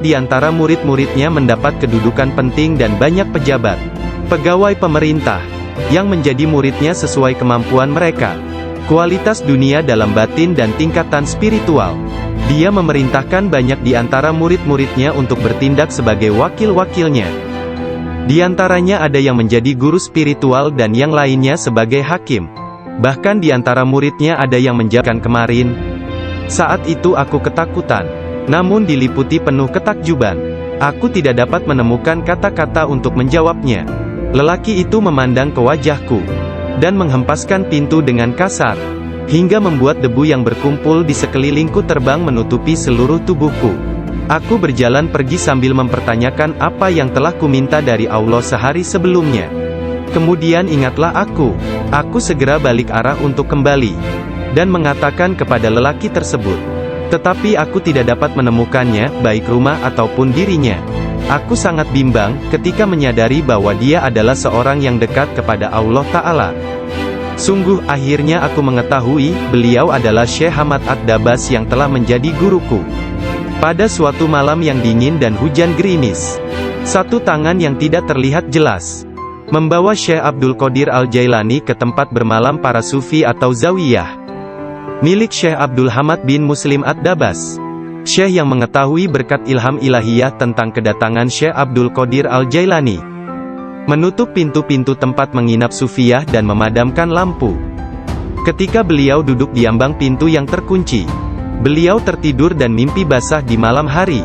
di antara murid-muridnya mendapat kedudukan penting dan banyak pejabat, pegawai pemerintah, yang menjadi muridnya sesuai kemampuan mereka, kualitas dunia dalam batin dan tingkatan spiritual. Dia memerintahkan banyak di antara murid-muridnya untuk bertindak sebagai wakil-wakilnya. Di antaranya ada yang menjadi guru spiritual dan yang lainnya sebagai hakim. Bahkan di antara muridnya ada yang menjalankan kemarin. Saat itu aku ketakutan, namun diliputi penuh ketakjuban. Aku tidak dapat menemukan kata-kata untuk menjawabnya. Lelaki itu memandang ke wajahku, dan menghempaskan pintu dengan kasar, hingga membuat debu yang berkumpul di sekelilingku terbang menutupi seluruh tubuhku. Aku berjalan pergi sambil mempertanyakan apa yang telah kuminta dari Allah sehari sebelumnya. Kemudian ingatlah aku segera balik arah untuk kembali, dan mengatakan kepada lelaki tersebut. Tetapi aku tidak dapat menemukannya, baik rumah ataupun dirinya. Aku sangat bimbang, ketika menyadari bahwa dia adalah seorang yang dekat kepada Allah Ta'ala. Sungguh, akhirnya aku mengetahui, beliau adalah Syekh Hamad Ad-Dabas yang telah menjadi guruku. Pada suatu malam yang dingin dan hujan gerimis, satu tangan yang tidak terlihat jelas membawa Syekh Abdul Qadir Al-Jailani ke tempat bermalam para sufi atau zawiyah, milik Syekh Abdul Hamad bin Muslim Ad-Dabas. Syekh yang mengetahui berkat ilham ilahiyah tentang kedatangan Syekh Abdul Qadir Al-Jailani, menutup pintu-pintu tempat menginap sufiyah dan memadamkan lampu. Ketika beliau duduk di ambang pintu yang terkunci, beliau tertidur dan mimpi basah di malam hari.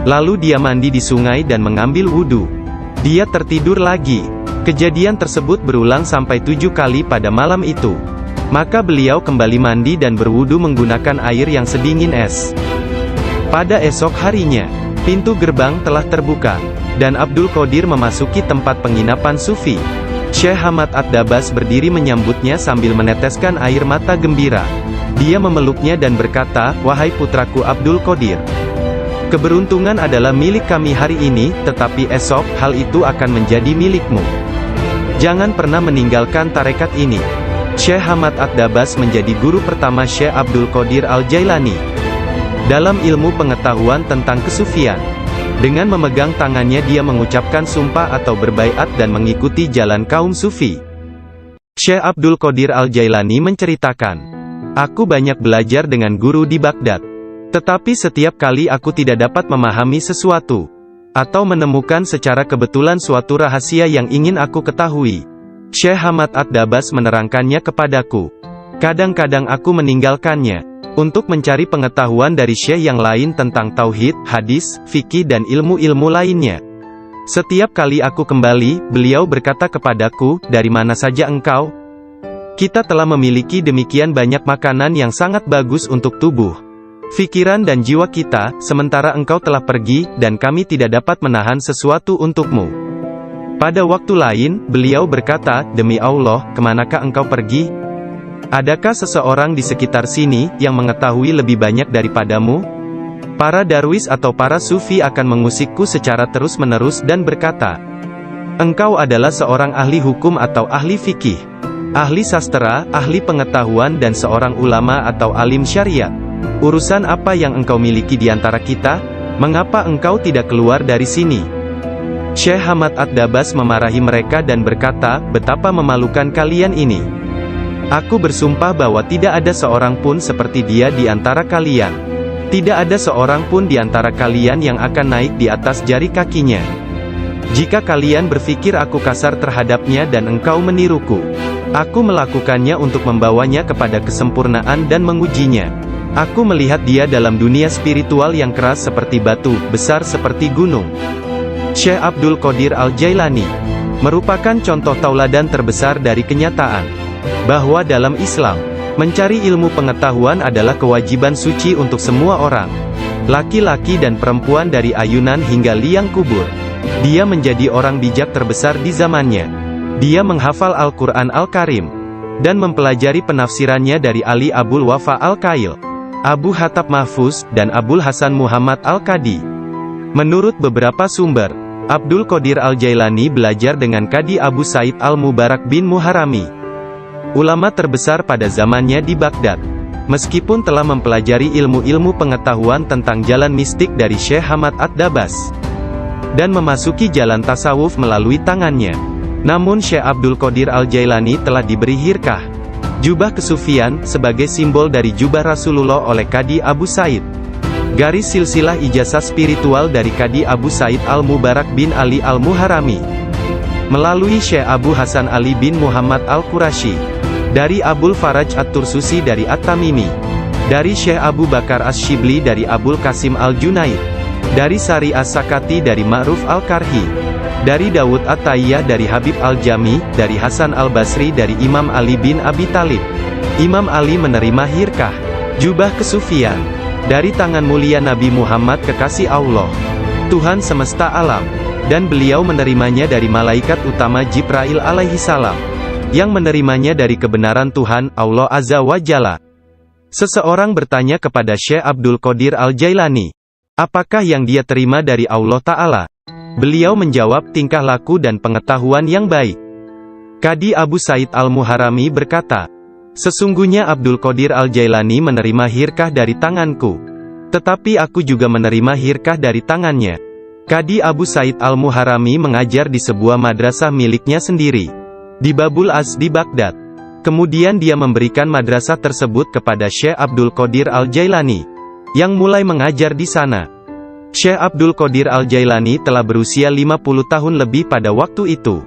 Lalu dia mandi di sungai dan mengambil wudhu. Dia tertidur lagi. Kejadian tersebut berulang sampai 7 kali pada malam itu. Maka beliau kembali mandi dan berwudu menggunakan air yang sedingin es. Pada esok harinya, pintu gerbang telah terbuka, dan Abdul Qadir memasuki tempat penginapan sufi. Syekh Hamad Ad-Dabas berdiri menyambutnya sambil meneteskan air mata gembira. Dia memeluknya dan berkata, "Wahai putraku Abdul Qadir, keberuntungan adalah milik kami hari ini, tetapi esok, hal itu akan menjadi milikmu. Jangan pernah meninggalkan tarekat ini." Syekh Hamad Ad-Dabas menjadi guru pertama Syekh Abdul Qadir Al-Jailani dalam ilmu pengetahuan tentang kesufian. Dengan memegang tangannya dia mengucapkan sumpah atau berbaiat dan mengikuti jalan kaum sufi. Syekh Abdul Qadir Al-Jailani menceritakan, "Aku banyak belajar dengan guru di Baghdad. Tetapi setiap kali aku tidak dapat memahami sesuatu, atau menemukan secara kebetulan suatu rahasia yang ingin aku ketahui, Syekh Hamad Ad-Dabas menerangkannya kepadaku. Kadang-kadang aku meninggalkannya, untuk mencari pengetahuan dari syekh yang lain tentang tauhid, hadis, fikih dan ilmu-ilmu lainnya. Setiap kali aku kembali, beliau berkata kepadaku, 'Dari mana saja engkau?' Kita telah memiliki demikian banyak makanan yang sangat bagus untuk tubuh, pikiran dan jiwa kita, sementara engkau telah pergi, dan kami tidak dapat menahan sesuatu untukmu." Pada waktu lain, beliau berkata, "Demi Allah, kemanakah engkau pergi? Adakah seseorang di sekitar sini, yang mengetahui lebih banyak daripadamu?" Para darwis atau para sufi akan mengusikku secara terus-menerus dan berkata, "Engkau adalah seorang ahli hukum atau ahli fikih, ahli sastra, ahli pengetahuan dan seorang ulama atau alim syariat. Urusan apa yang engkau miliki di antara kita? Mengapa engkau tidak keluar dari sini?" Syekh Hamad Ad-Dabas memarahi mereka dan berkata, "Betapa memalukan kalian ini. Aku bersumpah bahwa tidak ada seorang pun seperti dia di antara kalian. Tidak ada seorang pun di antara kalian yang akan naik di atas jari kakinya. Jika kalian berpikir aku kasar terhadapnya dan engkau meniruku, aku melakukannya untuk membawanya kepada kesempurnaan dan mengujinya. Aku melihat dia dalam dunia spiritual yang keras seperti batu, besar seperti gunung." Syekh Abdul Qadir Al-Jailani merupakan contoh tauladan terbesar dari kenyataan bahwa dalam Islam, mencari ilmu pengetahuan adalah kewajiban suci untuk semua orang, laki-laki dan perempuan dari ayunan hingga liang kubur. Dia menjadi orang bijak terbesar di zamannya. Dia menghafal Al-Quran Al-Karim, dan mempelajari penafsirannya dari Ali Abul Wafa Al-Kail, Abu Hatab Mahfuz, dan Abul Hasan Muhammad Al-Qadi. Menurut beberapa sumber, Abdul Qadir Al-Jailani belajar dengan Qadi Abu Said Al-Mubarak bin Muharrami, ulama terbesar pada zamannya di Baghdad. Meskipun telah mempelajari ilmu-ilmu pengetahuan tentang jalan mistik dari Syekh Hamad At-Dabas, dan memasuki jalan tasawuf melalui tangannya, namun Syekh Abdul Qadir Al-Jailani telah diberi hirkah, jubah kesufian, sebagai simbol dari jubah Rasulullah oleh Qadi Abu Said. Garis silsilah ijazah spiritual dari Qadi Abu Said Al-Mubarak bin Ali Al-Muharami, melalui Syekh Abu Hasan Ali bin Muhammad Al-Qurashi, dari Abul Faraj At-Tursusi dari At-Tamimi, dari Syekh Abu Bakar Asy-Syibli dari Abul Qasim Al-Junaid, dari Sari As-Sakati dari Ma'ruf Al-Karhi, dari Dawud At-Tayyah dari Habib Al-Jami, dari Hasan Al-Basri dari Imam Ali bin Abi Talib. Imam Ali menerima hirkah, jubah kesufian, dari tangan mulia Nabi Muhammad kekasih Allah, Tuhan semesta alam, dan beliau menerimanya dari malaikat utama Jibril alaihi salam, yang menerimanya dari kebenaran Tuhan, Allah Azza wa Jalla. Seseorang bertanya kepada Syekh Abdul Qadir Al-Jailani, apakah yang dia terima dari Allah Ta'ala? Beliau menjawab, tingkah laku dan pengetahuan yang baik. Qadi Abu Said Al-Muharami berkata, sesungguhnya Abdul Qadir Al-Jailani menerima hirkah dari tanganku, tetapi aku juga menerima hirkah dari tangannya. Qadi Abu Said Al-Muharami mengajar di sebuah madrasah miliknya sendiri, di Babul Az di Baghdad. Kemudian dia memberikan madrasah tersebut kepada Syekh Abdul Qadir Al-Jailani, yang mulai mengajar di sana. Syekh Abdul Qadir Al-Jailani telah berusia 50 tahun lebih pada waktu itu.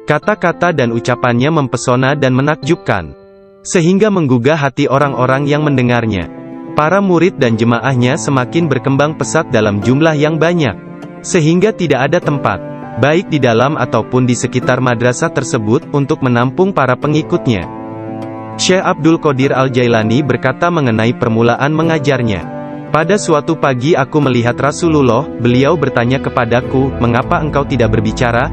Kata-kata dan ucapannya mempesona dan menakjubkan, sehingga menggugah hati orang-orang yang mendengarnya. Para murid dan jemaahnya semakin berkembang pesat dalam jumlah yang banyak, sehingga tidak ada tempat, baik di dalam ataupun di sekitar madrasah tersebut, untuk menampung para pengikutnya. Syekh Abdul Qadir Al-Jailani berkata mengenai permulaan mengajarnya, pada suatu pagi aku melihat Rasulullah, beliau bertanya kepadaku, mengapa engkau tidak berbicara?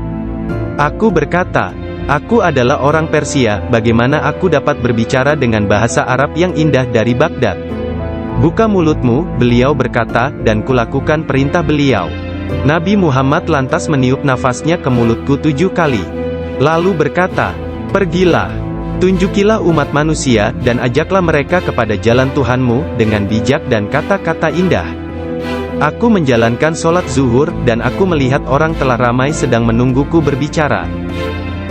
Aku berkata, aku adalah orang Persia, bagaimana aku dapat berbicara dengan bahasa Arab yang indah dari Baghdad? Buka mulutmu, beliau berkata, dan kulakukan perintah beliau. Nabi Muhammad lantas meniup nafasnya ke mulutku 7 kali. Lalu berkata, pergilah, tunjukilah umat manusia, dan ajaklah mereka kepada jalan Tuhanmu, dengan bijak dan kata-kata indah. Aku menjalankan sholat zuhur, dan aku melihat orang telah ramai sedang menungguku berbicara.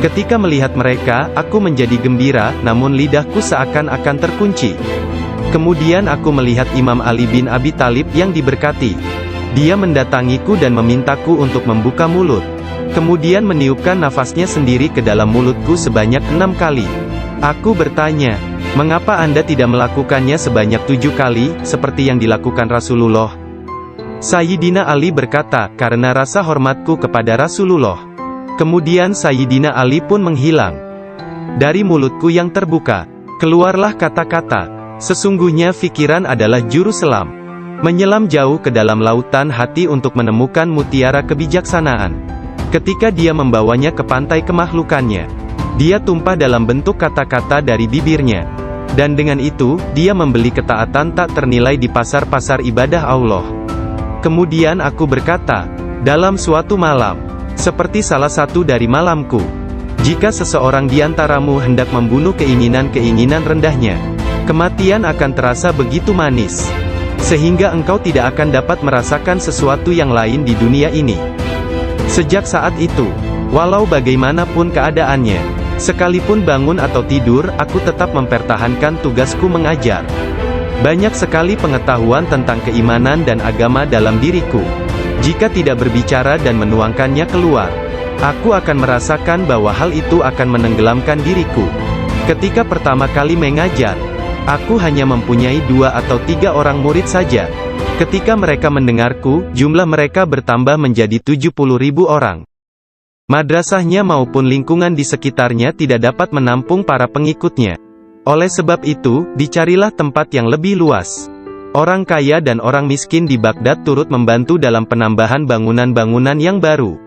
Ketika melihat mereka, aku menjadi gembira, namun lidahku seakan-akan terkunci. Kemudian aku melihat Imam Ali bin Abi Talib yang diberkati. Dia mendatangiku dan memintaku untuk membuka mulut. Kemudian meniupkan nafasnya sendiri ke dalam mulutku sebanyak 6 kali. Aku bertanya, mengapa Anda tidak melakukannya sebanyak 7 kali, seperti yang dilakukan Rasulullah? Sayyidina Ali berkata, karena rasa hormatku kepada Rasulullah. Kemudian Sayyidina Ali pun menghilang. Dari mulutku yang terbuka, keluarlah kata-kata, sesungguhnya fikiran adalah juru selam. Menyelam jauh ke dalam lautan hati untuk menemukan mutiara kebijaksanaan. Ketika dia membawanya ke pantai kemakhlukannya, dia tumpah dalam bentuk kata-kata dari bibirnya. Dan dengan itu, dia membeli ketaatan tak ternilai di pasar-pasar ibadah Allah. Kemudian aku berkata, dalam suatu malam, seperti salah satu dari malamku, jika seseorang di antaramu hendak membunuh keinginan-keinginan rendahnya, kematian akan terasa begitu manis, sehingga engkau tidak akan dapat merasakan sesuatu yang lain di dunia ini. Sejak saat itu, walau bagaimanapun keadaannya, sekalipun bangun atau tidur, aku tetap mempertahankan tugasku mengajar. Banyak sekali pengetahuan tentang keimanan dan agama dalam diriku. Jika tidak berbicara dan menuangkannya keluar, aku akan merasakan bahwa hal itu akan menenggelamkan diriku. Ketika pertama kali mengajar, aku hanya mempunyai 2 atau 3 orang murid saja. Ketika mereka mendengarku, jumlah mereka bertambah menjadi 70.000 orang. Madrasahnya maupun lingkungan di sekitarnya tidak dapat menampung para pengikutnya. Oleh sebab itu, dicarilah tempat yang lebih luas. Orang kaya dan orang miskin di Baghdad turut membantu dalam penambahan bangunan-bangunan yang baru.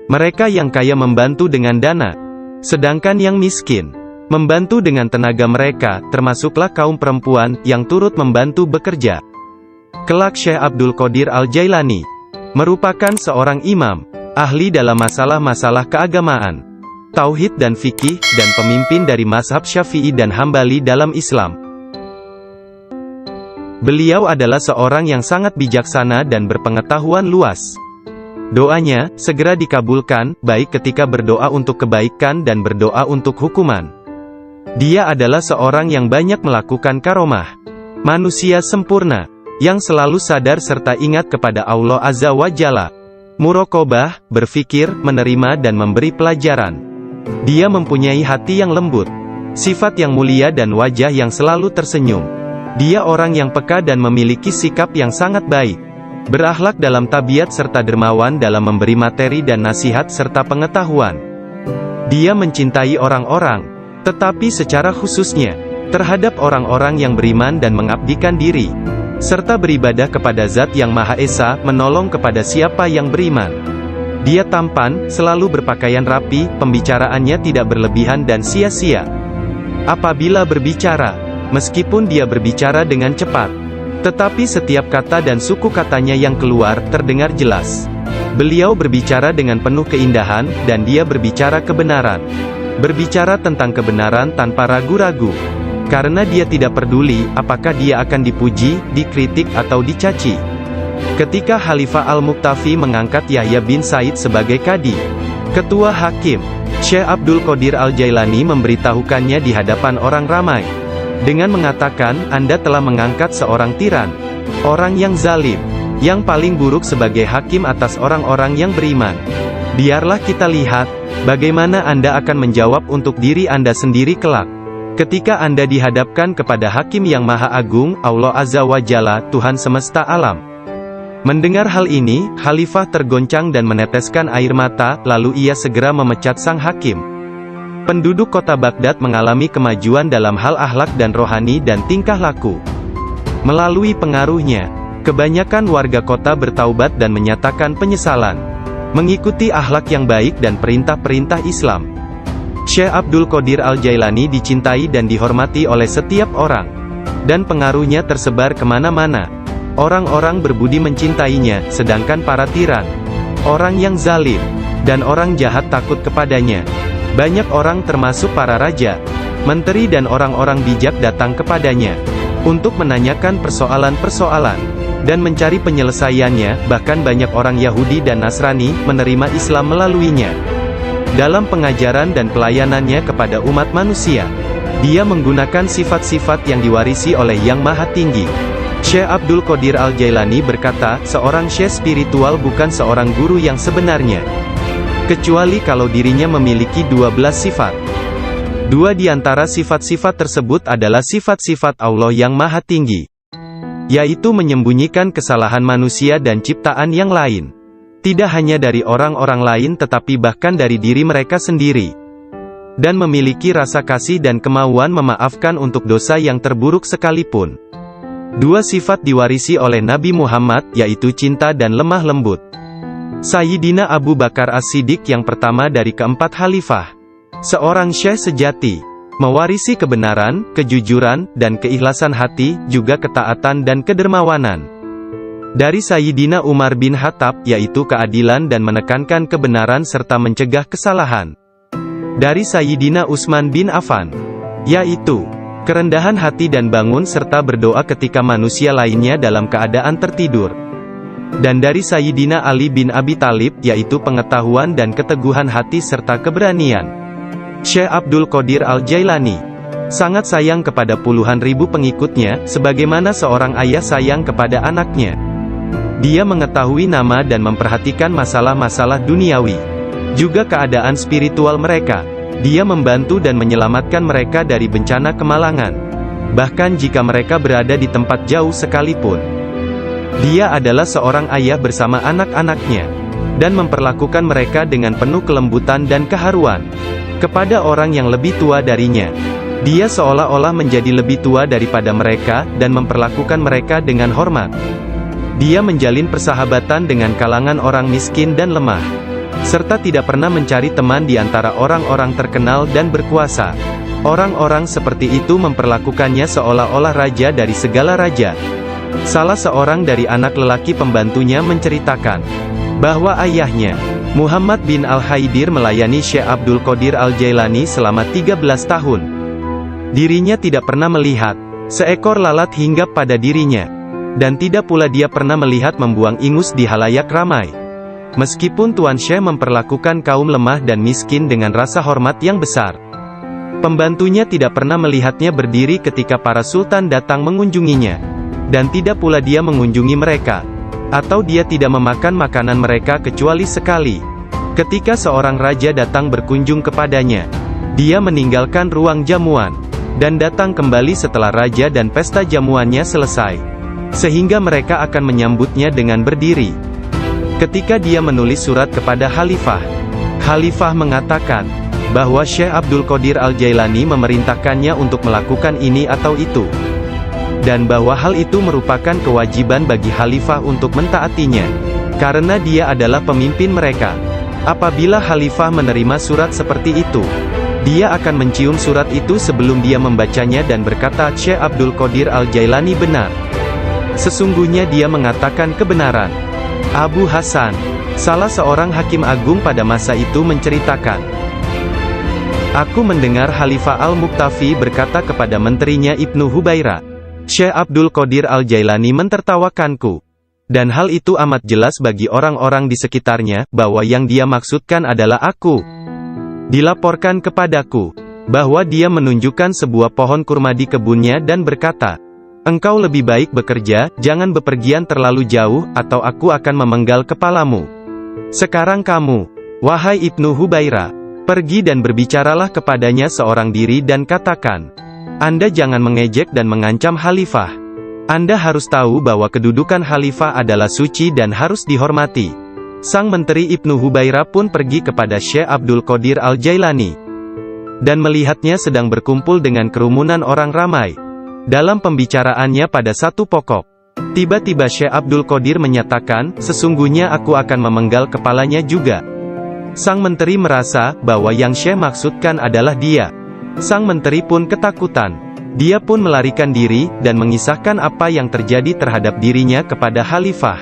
Mereka yang kaya membantu dengan dana, sedangkan yang miskin membantu dengan tenaga mereka, termasuklah kaum perempuan, yang turut membantu bekerja. Kelak Syekh Abdul Qadir Al-Jailani merupakan seorang imam, ahli dalam masalah-masalah keagamaan, tauhid dan fikih, dan pemimpin dari mazhab Syafi'i dan Hambali dalam Islam. Beliau adalah seorang yang sangat bijaksana dan berpengetahuan luas. Doanya segera dikabulkan, baik ketika berdoa untuk kebaikan dan berdoa untuk hukuman. Dia adalah seorang yang banyak melakukan karomah. Manusia sempurna, yang selalu sadar serta ingat kepada Allah Azza wa Jalla. Muraqabah, berfikir, menerima dan memberi pelajaran. Dia mempunyai hati yang lembut, sifat yang mulia dan wajah yang selalu tersenyum. Dia orang yang peka dan memiliki sikap yang sangat baik. Berakhlak dalam tabiat serta dermawan dalam memberi materi dan nasihat serta pengetahuan. Dia mencintai orang-orang, tetapi secara khususnya terhadap orang-orang yang beriman dan mengabdikan diri, serta beribadah kepada Zat yang Maha Esa, menolong kepada siapa yang beriman. Dia tampan, selalu berpakaian rapi, pembicaraannya tidak berlebihan dan sia-sia. Apabila berbicara, meskipun dia berbicara dengan cepat, tetapi setiap kata dan suku katanya yang keluar terdengar jelas. Beliau berbicara dengan penuh keindahan, dan dia berbicara kebenaran. Berbicara tentang kebenaran tanpa ragu-ragu. Karena dia tidak peduli, apakah dia akan dipuji, dikritik atau dicaci. Ketika Khalifah Al-Muqtafi mengangkat Yahya bin Said sebagai Qadi, Ketua Hakim, Syekh Abdul Qadir Al-Jailani memberitahukannya di hadapan orang ramai. Dengan mengatakan, Anda telah mengangkat seorang tiran, orang yang zalim, yang paling buruk sebagai hakim atas orang-orang yang beriman. Biarlah kita lihat, bagaimana Anda akan menjawab untuk diri Anda sendiri kelak. Ketika Anda dihadapkan kepada Hakim yang Maha Agung, Allah Azza wa Jalla, Tuhan semesta alam. Mendengar hal ini, Khalifah tergoncang dan meneteskan air mata, lalu ia segera memecat sang hakim. Penduduk kota Baghdad mengalami kemajuan dalam hal akhlak dan rohani dan tingkah laku. Melalui pengaruhnya, kebanyakan warga kota bertaubat dan menyatakan penyesalan, mengikuti akhlak yang baik dan perintah-perintah Islam. Syekh Abdul Qadir Al-Jailani dicintai dan dihormati oleh setiap orang, dan pengaruhnya tersebar kemana-mana. Orang-orang berbudi mencintainya, sedangkan para tiran, orang yang zalim, dan orang jahat takut kepadanya. Banyak orang termasuk para raja, menteri dan orang-orang bijak datang kepadanya, untuk menanyakan persoalan-persoalan, dan mencari penyelesaiannya. Bahkan banyak orang Yahudi dan Nasrani menerima Islam melaluinya. Dalam pengajaran dan pelayanannya kepada umat manusia, dia menggunakan sifat-sifat yang diwarisi oleh Yang Maha Tinggi. Syekh Abdul Qadir Al-Jailani berkata, seorang syekh spiritual bukan seorang guru yang sebenarnya, kecuali kalau dirinya memiliki 12 sifat. Dua di antara sifat-sifat tersebut adalah sifat-sifat Allah yang Maha Tinggi, yaitu menyembunyikan kesalahan manusia dan ciptaan yang lain. Tidak hanya dari orang-orang lain tetapi bahkan dari diri mereka sendiri. Dan memiliki rasa kasih dan kemauan memaafkan untuk dosa yang terburuk sekalipun. Dua sifat diwarisi oleh Nabi Muhammad, yaitu cinta dan lemah lembut. Sayyidina Abu Bakar As-Siddiq yang pertama dari keempat khalifah, seorang syekh sejati, mewarisi kebenaran, kejujuran, dan keikhlasan hati, juga ketaatan dan kedermawanan. Dari Sayyidina Umar bin Khattab, yaitu keadilan dan menekankan kebenaran serta mencegah kesalahan. Dari Sayyidina Utsman bin Affan, yaitu kerendahan hati dan bangun serta berdoa ketika manusia lainnya dalam keadaan tertidur. Dan dari Sayyidina Ali bin Abi Thalib, yaitu pengetahuan dan keteguhan hati serta keberanian. Syekh Abdul Qadir Al-Jailani sangat sayang kepada puluhan ribu pengikutnya, sebagaimana seorang ayah sayang kepada anaknya. Dia mengetahui nama dan memperhatikan masalah-masalah duniawi, juga keadaan spiritual mereka. Dia membantu dan menyelamatkan mereka dari bencana kemalangan, bahkan jika mereka berada di tempat jauh sekalipun. Dia adalah seorang ayah bersama anak-anaknya, dan memperlakukan mereka dengan penuh kelembutan dan keharuan. Kepada orang yang lebih tua darinya, dia seolah-olah menjadi lebih tua daripada mereka, dan memperlakukan mereka dengan hormat. Dia menjalin persahabatan dengan kalangan orang miskin dan lemah, serta tidak pernah mencari teman di antara orang-orang terkenal dan berkuasa. Orang-orang seperti itu memperlakukannya seolah-olah raja dari segala raja. Salah seorang dari anak lelaki pembantunya menceritakan bahwa ayahnya, Muhammad bin Al-Haidir, melayani Syekh Abdul Qadir Al-Jailani selama 13 tahun. Dirinya tidak pernah melihat Seekor lalat hinggap pada dirinya. Dan tidak pula dia pernah melihat membuang ingus di halayak ramai. Meskipun Tuan Syekh memperlakukan kaum lemah dan miskin dengan rasa hormat yang besar. Pembantunya tidak pernah melihatnya berdiri ketika para sultan datang mengunjunginya. Dan tidak pula dia mengunjungi mereka. Atau dia tidak memakan makanan mereka kecuali sekali. Ketika seorang raja datang berkunjung kepadanya, dia meninggalkan ruang jamuan. Dan datang kembali setelah raja dan pesta jamuannya selesai. Sehingga mereka akan menyambutnya dengan berdiri. Ketika dia menulis surat kepada Khalifah, Khalifah mengatakan bahwa Syekh Abdul Qadir Al-Jailani memerintahkannya untuk melakukan ini atau itu. Dan bahwa hal itu merupakan kewajiban bagi Khalifah untuk mentaatinya. Karena dia adalah pemimpin mereka. Apabila Khalifah menerima surat seperti itu, dia akan mencium surat itu sebelum dia membacanya dan berkata Syekh Abdul Qadir Al-Jailani benar. Sesungguhnya dia mengatakan kebenaran. Abu Hasan, salah seorang hakim agung pada masa itu menceritakan. Aku mendengar Khalifah Al-Muqtafi berkata kepada menterinya Ibnu Hubaira, Syekh Abdul Qadir Al-Jailani mentertawakanku. Dan hal itu amat jelas bagi orang-orang di sekitarnya, bahwa yang dia maksudkan adalah aku. Dilaporkan kepadaku, bahwa dia menunjukkan sebuah pohon kurma di kebunnya dan berkata, engkau lebih baik bekerja, jangan bepergian terlalu jauh, atau aku akan memenggal kepalamu. Sekarang kamu, wahai Ibnu Hubaira, pergi dan berbicaralah kepadanya seorang diri dan katakan, Anda jangan mengejek dan mengancam Khalifah. Anda harus tahu bahwa kedudukan Khalifah adalah suci dan harus dihormati. Sang menteri Ibnu Hubaira pun pergi kepada Syekh Abdul Qadir Al-Jailani. Dan melihatnya sedang berkumpul dengan kerumunan orang ramai. Dalam pembicaraannya pada satu pokok, tiba-tiba Syekh Abdul Qadir menyatakan, sesungguhnya aku akan memenggal kepalanya juga. Sang menteri merasa, bahwa yang Syekh maksudkan adalah dia. Sang menteri pun ketakutan. Dia pun melarikan diri, dan mengisahkan apa yang terjadi terhadap dirinya kepada Khalifah.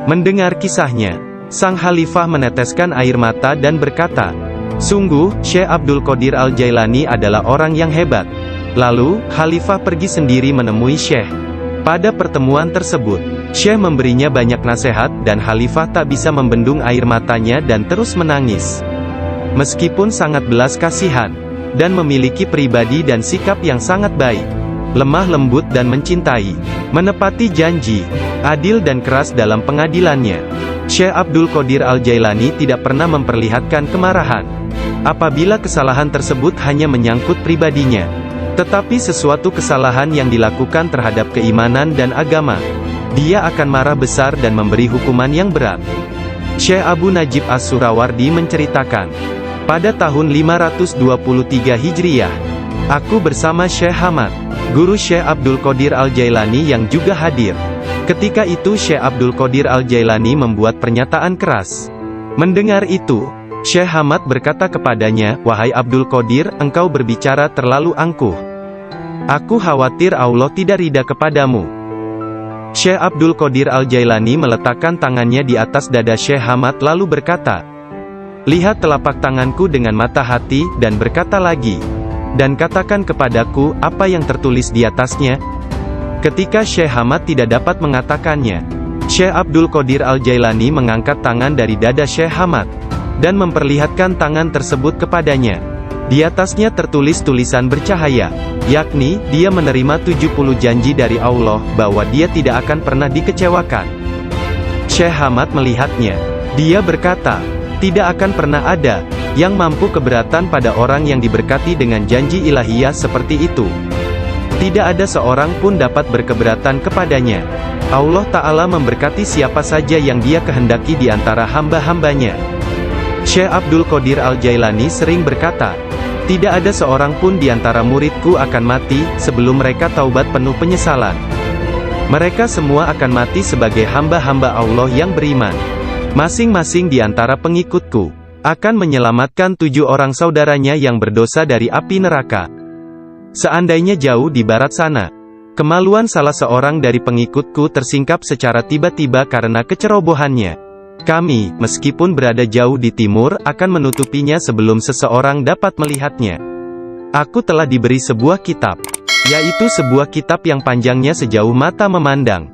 Mendengar kisahnya, sang Khalifah meneteskan air mata dan berkata, sungguh, Syekh Abdul Qadir Al-Jailani adalah orang yang hebat. Lalu, Khalifah pergi sendiri menemui Syekh. Pada pertemuan tersebut, Syekh memberinya banyak nasihat, dan Khalifah tak bisa membendung air matanya dan terus menangis. Meskipun sangat belas kasihan, dan memiliki pribadi dan sikap yang sangat baik, lemah lembut dan mencintai, menepati janji, adil dan keras dalam pengadilannya, Syekh Abdul Qadir Al-Jailani tidak pernah memperlihatkan kemarahan. Apabila kesalahan tersebut hanya menyangkut pribadinya, tetapi sesuatu kesalahan yang dilakukan terhadap keimanan dan agama, dia akan marah besar dan memberi hukuman yang berat. Syekh Abu Najib As-Surawardi menceritakan, pada tahun 523 Hijriyah, aku bersama Syekh Hamad, guru Syekh Abdul Qadir Al-Jailani yang juga hadir. Ketika itu Syekh Abdul Qadir Al-Jailani membuat pernyataan keras. Mendengar itu, Syekh Hamad berkata kepadanya, wahai Abdul Qadir, engkau berbicara terlalu angkuh. Aku khawatir Allah tidak ridha kepadamu. Syekh Abdul Qadir Al-Jailani meletakkan tangannya di atas dada Syekh Hamad lalu berkata, lihat telapak tanganku dengan mata hati, dan berkata lagi, dan katakan kepadaku, apa yang tertulis di atasnya? Ketika Syekh Hamad tidak dapat mengatakannya, Syekh Abdul Qadir Al-Jailani mengangkat tangan dari dada Syekh Hamad, dan memperlihatkan tangan tersebut kepadanya. Di atasnya tertulis tulisan bercahaya, yakni, dia menerima 70 janji dari Allah, bahwa dia tidak akan pernah dikecewakan. Syekh Hamad melihatnya. Dia berkata, tidak akan pernah ada yang mampu keberatan pada orang yang diberkati dengan janji ilahiyah seperti itu. Tidak ada seorang pun dapat berkeberatan kepadanya. Allah Ta'ala memberkati siapa saja yang dia kehendaki di antara hamba-hambanya. Syekh Abdul Qadir Al-Jailani sering berkata, tidak ada seorang pun di antara muridku akan mati, sebelum mereka taubat penuh penyesalan. Mereka semua akan mati sebagai hamba-hamba Allah yang beriman. Masing-masing di antara pengikutku akan menyelamatkan 7 orang saudaranya yang berdosa dari api neraka. Seandainya jauh di barat sana, kemaluan salah seorang dari pengikutku tersingkap secara tiba-tiba karena kecerobohannya, kami, meskipun berada jauh di timur, akan menutupinya sebelum seseorang dapat melihatnya. Aku telah diberi sebuah kitab. yaitu sebuah kitab yang panjangnya sejauh mata memandang.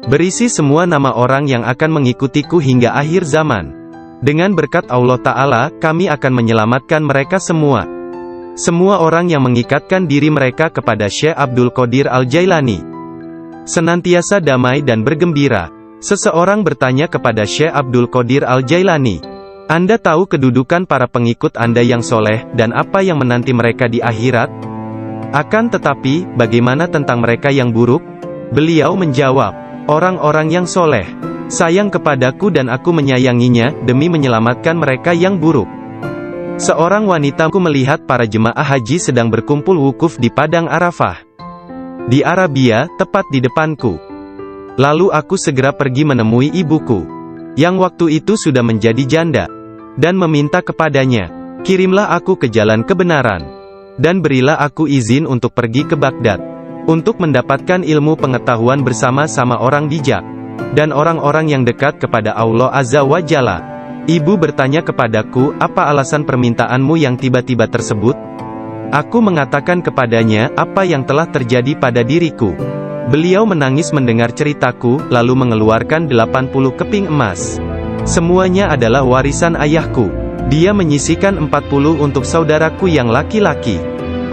Berisi semua nama orang yang akan mengikutiku hingga akhir zaman. Dengan berkat Allah Ta'ala, kami akan menyelamatkan mereka semua. Semua orang yang mengikatkan diri mereka kepada Syekh Abdul Qadir Al-Jailani senantiasa damai dan bergembira. Seseorang bertanya kepada Syekh Abdul Qadir Al-Jailani, Anda tahu kedudukan para pengikut Anda yang soleh, dan apa yang menanti mereka di akhirat? Akan tetapi, bagaimana tentang mereka yang buruk? Beliau menjawab, orang-orang yang soleh sayang kepadaku dan aku menyayanginya, demi menyelamatkan mereka yang buruk. Seorang wanitaku melihat para jemaah haji sedang berkumpul wukuf di Padang Arafah di Arabia, tepat di depanku. Lalu aku segera pergi menemui ibuku, yang waktu itu sudah menjadi janda, dan meminta kepadanya, kirimlah aku ke jalan kebenaran, dan berilah aku izin untuk pergi ke Baghdad, untuk mendapatkan ilmu pengetahuan bersama-sama orang bijak, dan orang-orang yang dekat kepada Allah Azza wa Jalla. Ibu bertanya kepadaku, apa alasan permintaanmu yang tiba-tiba tersebut? Aku mengatakan kepadanya, apa yang telah terjadi pada diriku. Beliau menangis mendengar ceritaku, lalu mengeluarkan 80 keping emas. Semuanya adalah warisan ayahku. Dia menyisihkan 40 untuk saudaraku yang laki-laki.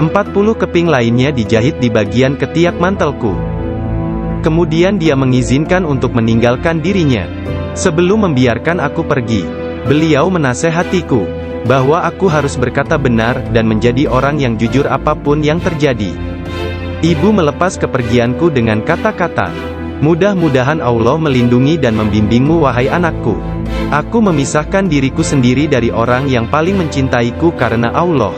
40 keping lainnya dijahit di bagian ketiak mantelku. Kemudian dia mengizinkan untuk meninggalkan dirinya. Sebelum membiarkan aku pergi, beliau menasehatiku bahwa aku harus berkata benar, dan menjadi orang yang jujur apapun yang terjadi. Ibu melepas kepergianku dengan kata-kata, mudah-mudahan Allah melindungi dan membimbingmu wahai anakku. Aku memisahkan diriku sendiri dari orang yang paling mencintaiku karena Allah.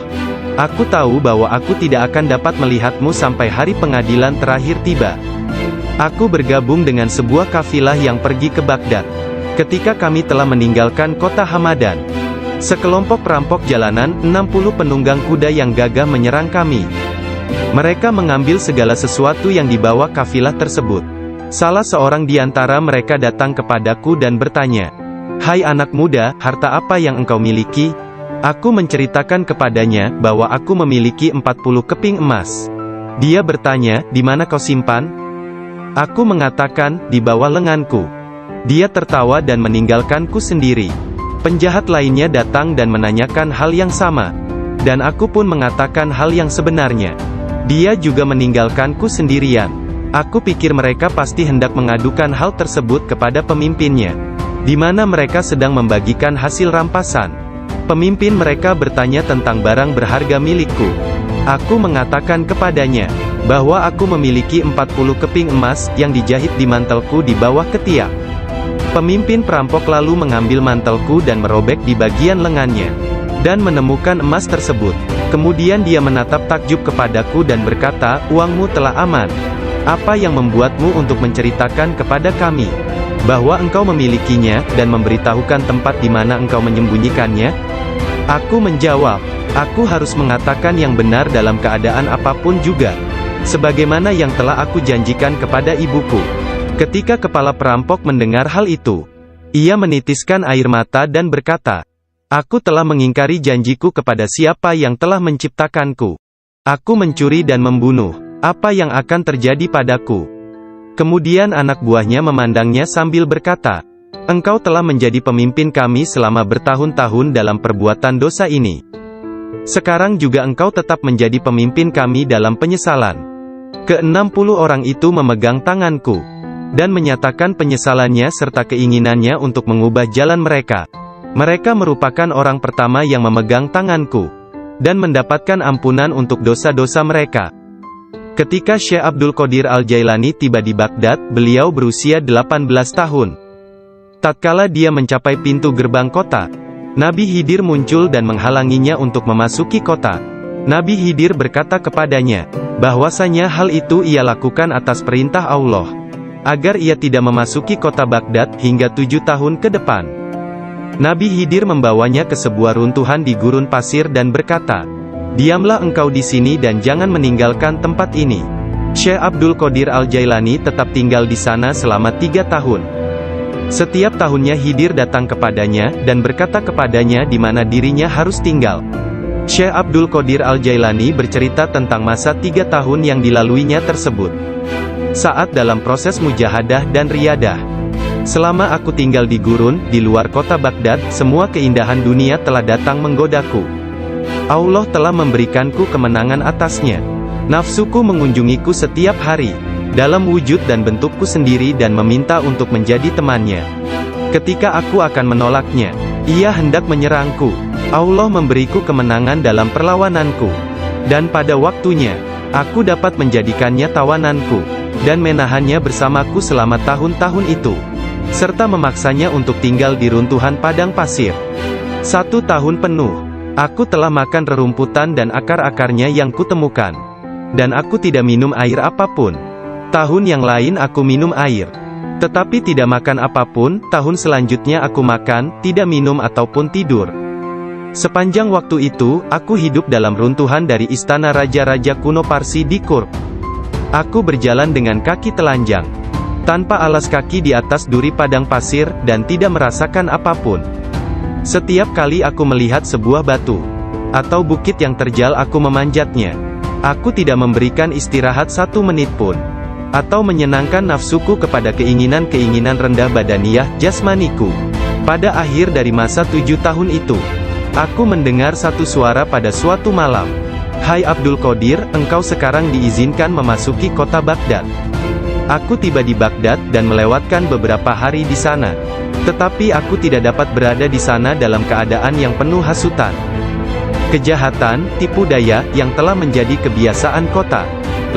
Aku tahu bahwa aku tidak akan dapat melihatmu sampai hari pengadilan terakhir tiba. Aku bergabung dengan sebuah kafilah yang pergi ke Baghdad. Ketika kami telah meninggalkan kota Hamadan, sekelompok perampok jalanan, 60 penunggang kuda yang gagah menyerang kami. Mereka mengambil segala sesuatu yang dibawa kafilah tersebut. Salah seorang di antara mereka datang kepadaku dan bertanya, "Hai anak muda, harta apa yang engkau miliki?" Aku menceritakan kepadanya bahwa aku memiliki 40 keping emas. Dia bertanya, "Di mana kau simpan?" Aku mengatakan, "Di bawah lenganku." Dia tertawa dan meninggalkanku sendiri. Penjahat lainnya datang dan menanyakan hal yang sama, dan aku pun mengatakan hal yang sebenarnya. Dia juga meninggalkanku sendirian. Aku pikir mereka pasti hendak mengadukan hal tersebut kepada pemimpinnya, di mana mereka sedang membagikan hasil rampasan. Pemimpin mereka bertanya tentang barang berharga milikku. Aku mengatakan kepadanya bahwa aku memiliki 40 keping emas yang dijahit di mantelku di bawah ketiak. Pemimpin perampok lalu mengambil mantelku dan merobek di bagian lengannya, dan menemukan emas tersebut. Kemudian dia menatap takjub kepadaku dan berkata, "Uangmu telah aman. Apa yang membuatmu untuk menceritakan kepada kami bahwa engkau memilikinya, dan memberitahukan tempat di mana engkau menyembunyikannya?" Aku menjawab, "Aku harus mengatakan yang benar dalam keadaan apapun juga, sebagaimana yang telah aku janjikan kepada ibuku." Ketika kepala perampok mendengar hal itu, ia menitiskan air mata dan berkata, "Aku telah mengingkari janjiku kepada siapa yang telah menciptakanku. Aku mencuri dan membunuh. Apa yang akan terjadi padaku?" Kemudian anak buahnya memandangnya sambil berkata, "Engkau telah menjadi pemimpin kami selama bertahun-tahun dalam perbuatan dosa ini. Sekarang juga engkau tetap menjadi pemimpin kami dalam penyesalan." Ke-60 orang itu memegang tanganku dan menyatakan penyesalannya serta keinginannya untuk mengubah jalan mereka. Mereka merupakan orang pertama yang memegang tanganku dan mendapatkan ampunan untuk dosa-dosa mereka. Ketika Syekh Abdul Qadir Al-Jailani tiba di Baghdad, beliau berusia 18 tahun. Tatkala dia mencapai pintu gerbang kota, Nabi Khidir muncul dan menghalanginya untuk memasuki kota. Nabi Khidir berkata kepadanya bahwasanya hal itu ia lakukan atas perintah Allah, agar ia tidak memasuki kota Baghdad hingga 7 tahun ke depan. Nabi Khidir membawanya ke sebuah runtuhan di gurun pasir dan berkata, "Diamlah engkau di sini dan jangan meninggalkan tempat ini." Syekh Abdul Qadir Al-Jailani tetap tinggal di sana selama 3 tahun. Setiap tahunnya Khidir datang kepadanya dan berkata kepadanya di mana dirinya harus tinggal. Syekh Abdul Qadir Al-Jailani bercerita tentang masa 3 tahun yang dilaluinya tersebut. Saat dalam proses mujahadah dan riyadah. Selama aku tinggal di gurun, di luar kota Baghdad, semua keindahan dunia telah datang menggodaku. Allah telah memberikanku kemenangan atasnya. Nafsuku mengunjungiku setiap hari, dalam wujud dan bentukku sendiri dan meminta untuk menjadi temannya. Ketika aku akan menolaknya, ia hendak menyerangku. Allah memberiku kemenangan dalam perlawananku. Dan pada waktunya, aku dapat menjadikannya tawananku, dan menahannya bersamaku selama tahun-tahun itu, serta memaksanya untuk tinggal di runtuhan padang pasir. 1 tahun penuh, aku telah makan rerumputan dan akar-akarnya yang kutemukan. Dan aku tidak minum air apapun. Tahun yang lain aku minum air, tetapi tidak makan apapun. Tahun selanjutnya aku makan, tidak minum ataupun tidur. Sepanjang waktu itu, aku hidup dalam runtuhan dari istana raja-raja kuno Parsi di Kurk. Aku berjalan dengan kaki telanjang, tanpa alas kaki di atas duri padang pasir, dan tidak merasakan apapun. Setiap kali aku melihat sebuah batu atau bukit yang terjal, aku memanjatnya. Aku tidak memberikan istirahat 1 menit pun, atau menyenangkan nafsuku kepada keinginan-keinginan rendah badaniyah jasmaniku. Pada akhir dari masa 7 tahun itu, aku mendengar satu suara pada suatu malam. Hai Abdul Qadir, engkau sekarang diizinkan memasuki kota Baghdad. Aku tiba di Baghdad dan melewatkan beberapa hari di sana. Tetapi aku tidak dapat berada di sana dalam keadaan yang penuh hasutan, kejahatan, tipu daya, yang telah menjadi kebiasaan kota.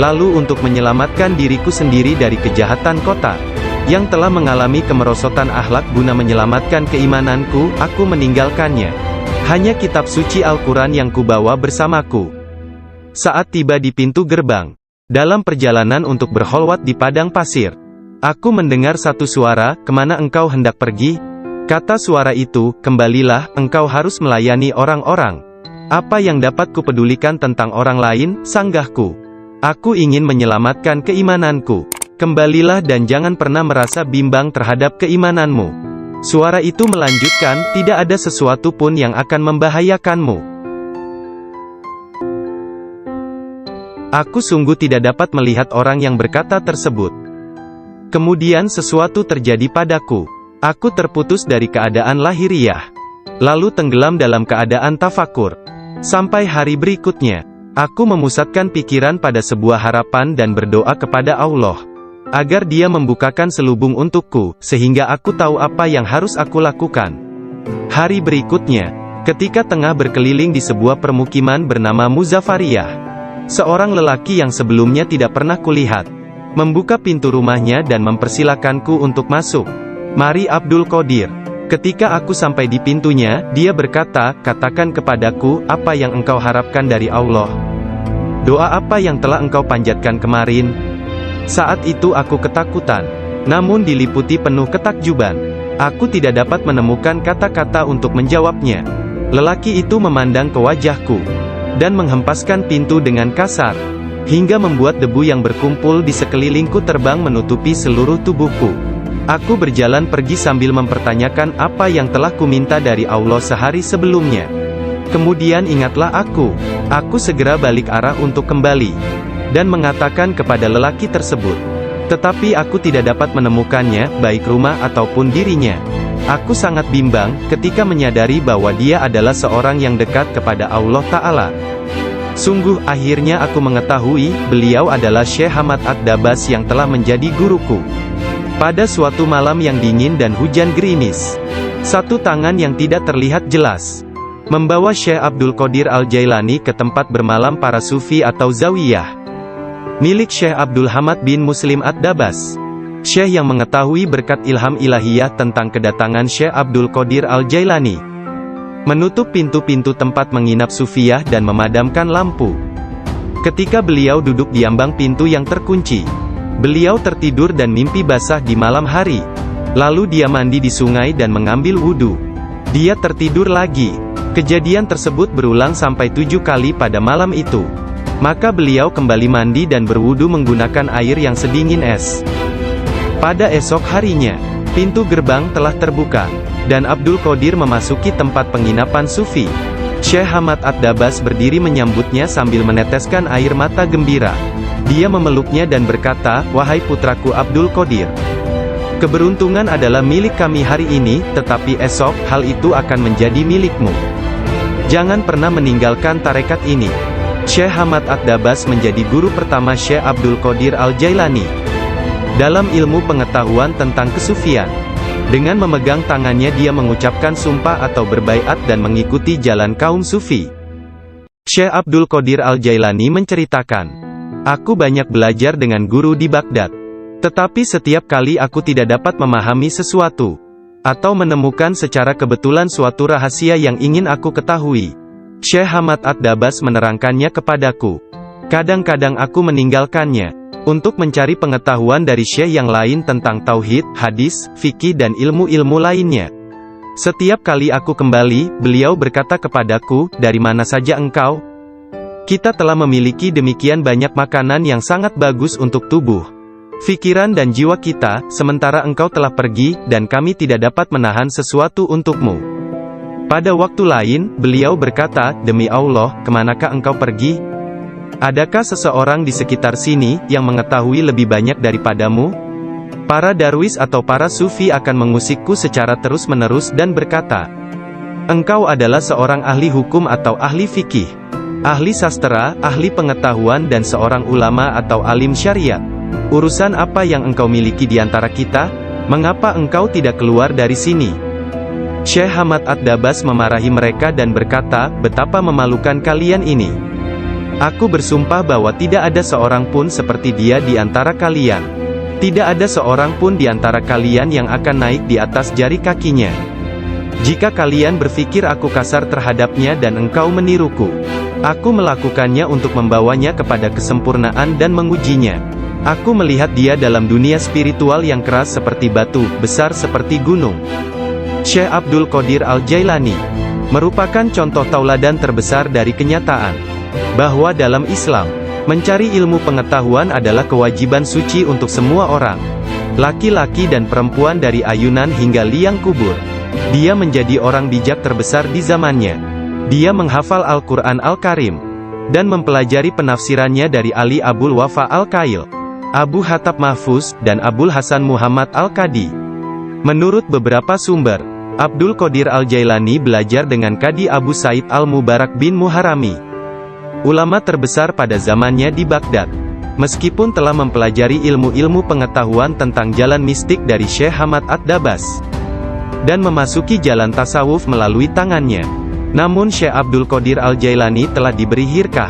Lalu untuk menyelamatkan diriku sendiri dari kejahatan kota, yang telah mengalami kemerosotan akhlak guna menyelamatkan keimananku, aku meninggalkannya. Hanya kitab suci Al-Quran yang kubawa bersamaku. Saat tiba di pintu gerbang, dalam perjalanan untuk berkholwat di padang pasir, aku mendengar satu suara, "Kemana engkau hendak pergi?" Kata suara itu, "Kembalilah, engkau harus melayani orang-orang." "Apa yang dapat kupedulikan tentang orang lain?" sanggahku. "Aku ingin menyelamatkan keimananku. Kembalilah dan jangan pernah merasa bimbang terhadap keimananmu." Suara itu melanjutkan, "Tidak ada sesuatu pun yang akan membahayakanmu." Aku sungguh tidak dapat melihat orang yang berkata tersebut. Kemudian sesuatu terjadi padaku. Aku terputus dari keadaan lahiriah, lalu tenggelam dalam keadaan tafakur. Sampai hari berikutnya, aku memusatkan pikiran pada sebuah harapan dan berdoa kepada Allah, agar Dia membukakan selubung untukku, sehingga aku tahu apa yang harus aku lakukan. Hari berikutnya, ketika tengah berkeliling di sebuah permukiman bernama Muzafariyah, seorang lelaki yang sebelumnya tidak pernah kulihat, membuka pintu rumahnya dan mempersilakanku untuk masuk. "Mari Abdul Qadir." Ketika aku sampai di pintunya, dia berkata, "Katakan kepadaku, apa yang engkau harapkan dari Allah? Doa apa yang telah engkau panjatkan kemarin?" Saat itu aku ketakutan, namun diliputi penuh ketakjuban. Aku tidak dapat menemukan kata-kata untuk menjawabnya. Lelaki itu memandang ke wajahku, dan menghempaskan pintu dengan kasar, hingga membuat debu yang berkumpul di sekelilingku terbang menutupi seluruh tubuhku. Aku berjalan pergi sambil mempertanyakan apa yang telah kuminta dari Allah sehari sebelumnya. Kemudian ingatlah aku segera balik arah untuk kembali, dan mengatakan kepada lelaki tersebut. Tetapi aku tidak dapat menemukannya, baik rumah ataupun dirinya. Aku sangat bimbang, ketika menyadari bahwa dia adalah seorang yang dekat kepada Allah Ta'ala. Sungguh, akhirnya aku mengetahui, beliau adalah Syekh Hamad Ad-Dabas yang telah menjadi guruku. Pada suatu malam yang dingin dan hujan gerimis, satu tangan yang tidak terlihat jelas membawa Syekh Abdul Qadir Al-Jailani ke tempat bermalam para sufi atau zawiyah, milik Syekh Abdul Hamad bin Muslim Ad-Dabas. Syekh yang mengetahui berkat ilham ilahiyah tentang kedatangan Syekh Abdul Qadir Al-Jailani, menutup pintu-pintu tempat menginap sufiyah dan memadamkan lampu. Ketika beliau duduk di ambang pintu yang terkunci, beliau tertidur dan mimpi basah di malam hari. Lalu dia mandi di sungai dan mengambil wudhu. Dia tertidur lagi. Kejadian tersebut berulang sampai 7 kali pada malam itu. Maka beliau kembali mandi dan berwudhu menggunakan air yang sedingin es. Pada esok harinya, pintu gerbang telah terbuka, dan Abdul Qadir memasuki tempat penginapan sufi. Syekh Hamad Ad-Dabas berdiri menyambutnya sambil meneteskan air mata gembira. Dia memeluknya dan berkata, "Wahai putraku Abdul Qadir, keberuntungan adalah milik kami hari ini, tetapi esok, hal itu akan menjadi milikmu. Jangan pernah meninggalkan tarekat ini." Syekh Hamad Ad-Dabas menjadi guru pertama Syekh Abdul Qadir Al-Jailani dalam ilmu pengetahuan tentang kesufian. Dengan memegang tangannya dia mengucapkan sumpah atau berbaiat dan mengikuti jalan kaum sufi. Syekh Abdul Qadir Al-Jailani menceritakan, "Aku banyak belajar dengan guru di Baghdad. Tetapi setiap kali aku tidak dapat memahami sesuatu, atau menemukan secara kebetulan suatu rahasia yang ingin aku ketahui, Syekh Hamad Ad-Dabas menerangkannya kepadaku. Kadang-kadang aku meninggalkannya untuk mencari pengetahuan dari syekh yang lain tentang tauhid, hadis, fikih dan ilmu-ilmu lainnya. Setiap kali aku kembali, beliau berkata kepadaku, 'Dari mana saja engkau?' 'Kita telah memiliki demikian banyak makanan yang sangat bagus untuk tubuh, pikiran dan jiwa kita, sementara engkau telah pergi, dan kami tidak dapat menahan sesuatu untukmu.' Pada waktu lain, beliau berkata, 'Demi Allah, kemanakah engkau pergi? Adakah seseorang di sekitar sini, yang mengetahui lebih banyak daripadamu?' Para darwis atau para sufi akan mengusikku secara terus-menerus dan berkata, 'Engkau adalah seorang ahli hukum atau ahli fikih, ahli sastra, ahli pengetahuan dan seorang ulama atau alim syariat. Urusan apa yang engkau miliki di antara kita? Mengapa engkau tidak keluar dari sini?' Syekh Hamad Ad-Dabas memarahi mereka dan berkata, 'Betapa memalukan kalian ini. Aku bersumpah bahwa tidak ada seorang pun seperti dia di antara kalian. Tidak ada seorang pun di antara kalian yang akan naik di atas jari kakinya. Jika kalian berpikir aku kasar terhadapnya dan engkau meniruku, aku melakukannya untuk membawanya kepada kesempurnaan dan mengujinya. Aku melihat dia dalam dunia spiritual yang keras seperti batu, besar seperti gunung.'" Syekh Abdul Qadir Al-Jailani merupakan contoh tauladan terbesar dari kenyataan bahwa dalam Islam, mencari ilmu pengetahuan adalah kewajiban suci untuk semua orang, laki-laki dan perempuan dari ayunan hingga liang kubur. Dia menjadi orang bijak terbesar di zamannya. Dia menghafal Al-Quran Al-Karim, dan mempelajari penafsirannya dari Ali Abul Wafa Al-Kail, Abu Hatab Mahfuz, dan Abul Hasan Muhammad Al-Qadi. Menurut beberapa sumber, Abdul Qadir Al-Jailani belajar dengan Qadi Abu Said Al-Mubarak bin Muharrami, ulama terbesar pada zamannya di Baghdad. Meskipun telah mempelajari ilmu-ilmu pengetahuan tentang jalan mistik dari Syekh Hamad Ad-Dabas, dan memasuki jalan tasawuf melalui tangannya, namun Syekh Abdul Qadir Al-Jailani telah diberi hirkah,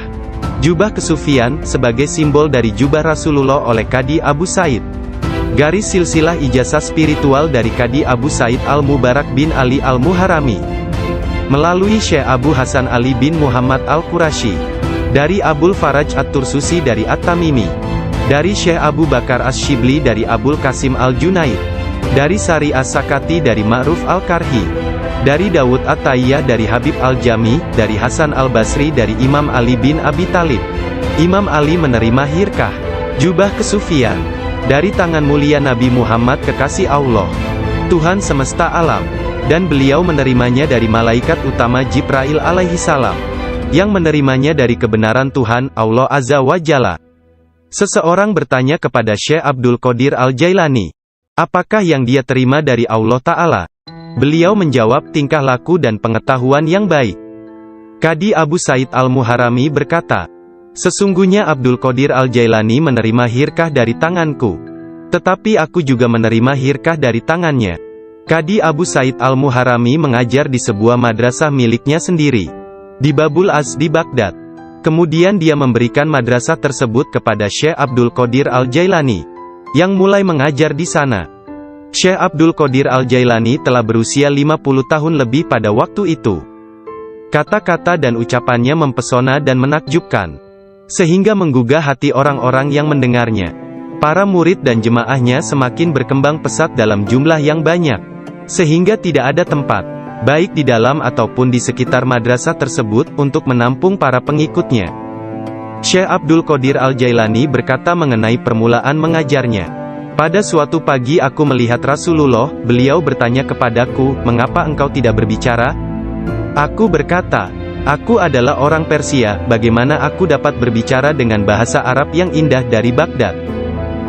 jubah kesufian, sebagai simbol dari jubah Rasulullah oleh Qadi Abu Said. Garis silsilah ijazah spiritual dari Qadi Abu Said Al-Mubarak bin Ali Al-Muharrami, melalui Syekh Abu Hasan Ali bin Muhammad Al-Qurashi, dari Abul Faraj At-Tursusi dari At-Tamimi, dari Syekh Abu Bakar As-Shibli dari Abul Qasim Al-Junaid, dari Sari As-Sakati dari Ma'ruf Al-Karhi, dari Dawud At-Tayyah dari Habib Al-Jami, dari Hasan Al-Basri dari Imam Ali bin Abi Talib. Imam Ali menerima hirkah, jubah kesufian, dari tangan mulia Nabi Muhammad kekasih Allah, Tuhan semesta alam, dan beliau menerimanya dari malaikat utama Jibril alaihi salam, yang menerimanya dari kebenaran Tuhan, Allah Azza wa Jalla. Seseorang bertanya kepada Syekh Abdul Qadir Al-Jailani, apakah yang dia terima dari Allah Ta'ala? Beliau menjawab, tingkah laku dan pengetahuan yang baik. Qadi Abu Said Al-Muharrami berkata, sesungguhnya Abdul Qadir Al-Jailani menerima hirkah dari tanganku, tetapi aku juga menerima hirkah dari tangannya. Qadi Abu Said Al-Muharrami mengajar di sebuah madrasah miliknya sendiri, di Babul Az di Baghdad. Kemudian dia memberikan madrasah tersebut kepada Syekh Abdul Qadir Al-Jailani, yang mulai mengajar di sana. Syekh Abdul Qadir Al-Jailani telah berusia 50 tahun lebih pada waktu itu. Kata-kata dan ucapannya mempesona dan menakjubkan, sehingga menggugah hati orang-orang yang mendengarnya. Para murid dan jemaahnya semakin berkembang pesat dalam jumlah yang banyak, sehingga tidak ada tempat, baik di dalam ataupun di sekitar madrasah tersebut, untuk menampung para pengikutnya. Syekh Abdul Qadir Al-Jailani berkata mengenai permulaan mengajarnya, pada suatu pagi aku melihat Rasulullah, beliau bertanya kepadaku, mengapa engkau tidak berbicara? Aku berkata, Aku adalah orang Persia, bagaimana aku dapat berbicara dengan bahasa Arab yang indah dari Baghdad?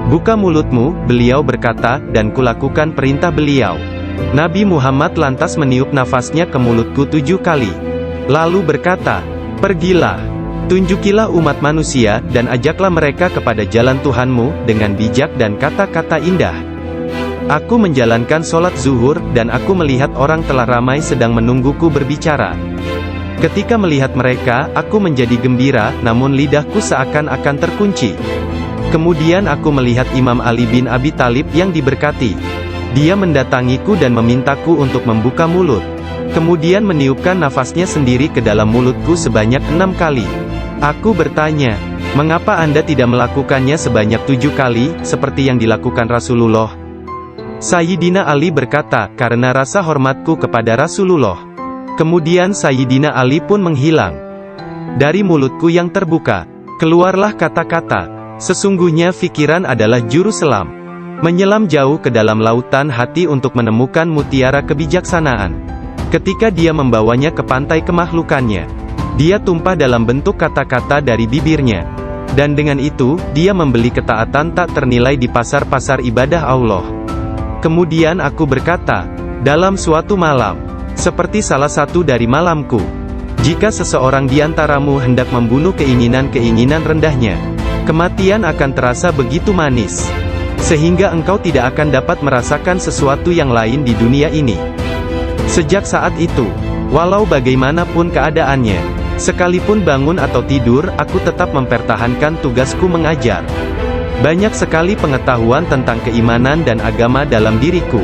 Buka mulutmu, beliau berkata, dan kulakukan perintah beliau. Nabi Muhammad lantas meniup nafasnya ke mulutku 7 kali. Lalu berkata, pergilah, tunjukilah umat manusia, dan ajaklah mereka kepada jalan Tuhanmu, dengan bijak dan kata-kata indah. Aku menjalankan sholat zuhur, dan aku melihat orang telah ramai sedang menungguku berbicara. Ketika melihat mereka, aku menjadi gembira, namun lidahku seakan-akan terkunci. Kemudian aku melihat Imam Ali bin Abi Thalib yang diberkati. Dia mendatangiku dan memintaku untuk membuka mulut. Kemudian meniupkan nafasnya sendiri ke dalam mulutku sebanyak 6 kali. Aku bertanya, mengapa Anda tidak melakukannya sebanyak 7 kali, seperti yang dilakukan Rasulullah? Sayyidina Ali berkata, karena rasa hormatku kepada Rasulullah. Kemudian Sayyidina Ali pun menghilang. Dari mulutku yang terbuka, keluarlah kata-kata, sesungguhnya fikiran adalah juru selam. Menyelam jauh ke dalam lautan hati untuk menemukan mutiara kebijaksanaan. Ketika dia membawanya ke pantai kemakhlukannya, dia tumpah dalam bentuk kata-kata dari bibirnya. Dan dengan itu, dia membeli ketaatan tak ternilai di pasar-pasar ibadah Allah. Kemudian aku berkata, dalam suatu malam, seperti salah satu dari malamku, jika seseorang di antaramu hendak membunuh keinginan-keinginan rendahnya, kematian akan terasa begitu manis, sehingga engkau tidak akan dapat merasakan sesuatu yang lain di dunia ini. Sejak saat itu, walau bagaimanapun keadaannya, sekalipun bangun atau tidur, aku tetap mempertahankan tugasku mengajar. Banyak sekali pengetahuan tentang keimanan dan agama dalam diriku.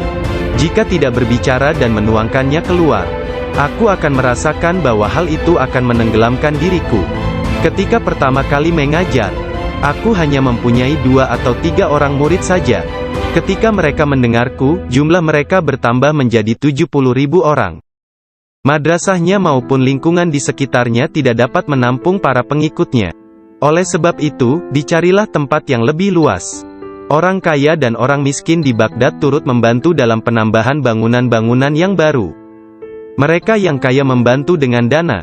Jika tidak berbicara dan menuangkannya keluar, aku akan merasakan bahwa hal itu akan menenggelamkan diriku. Ketika pertama kali mengajar, aku hanya mempunyai 2 atau 3 orang murid saja. Ketika mereka mendengarku, jumlah mereka bertambah menjadi 70.000 orang. Madrasahnya maupun lingkungan di sekitarnya tidak dapat menampung para pengikutnya. Oleh sebab itu, dicarilah tempat yang lebih luas. Orang kaya dan orang miskin di Baghdad turut membantu dalam penambahan bangunan-bangunan yang baru. Mereka yang kaya membantu dengan dana,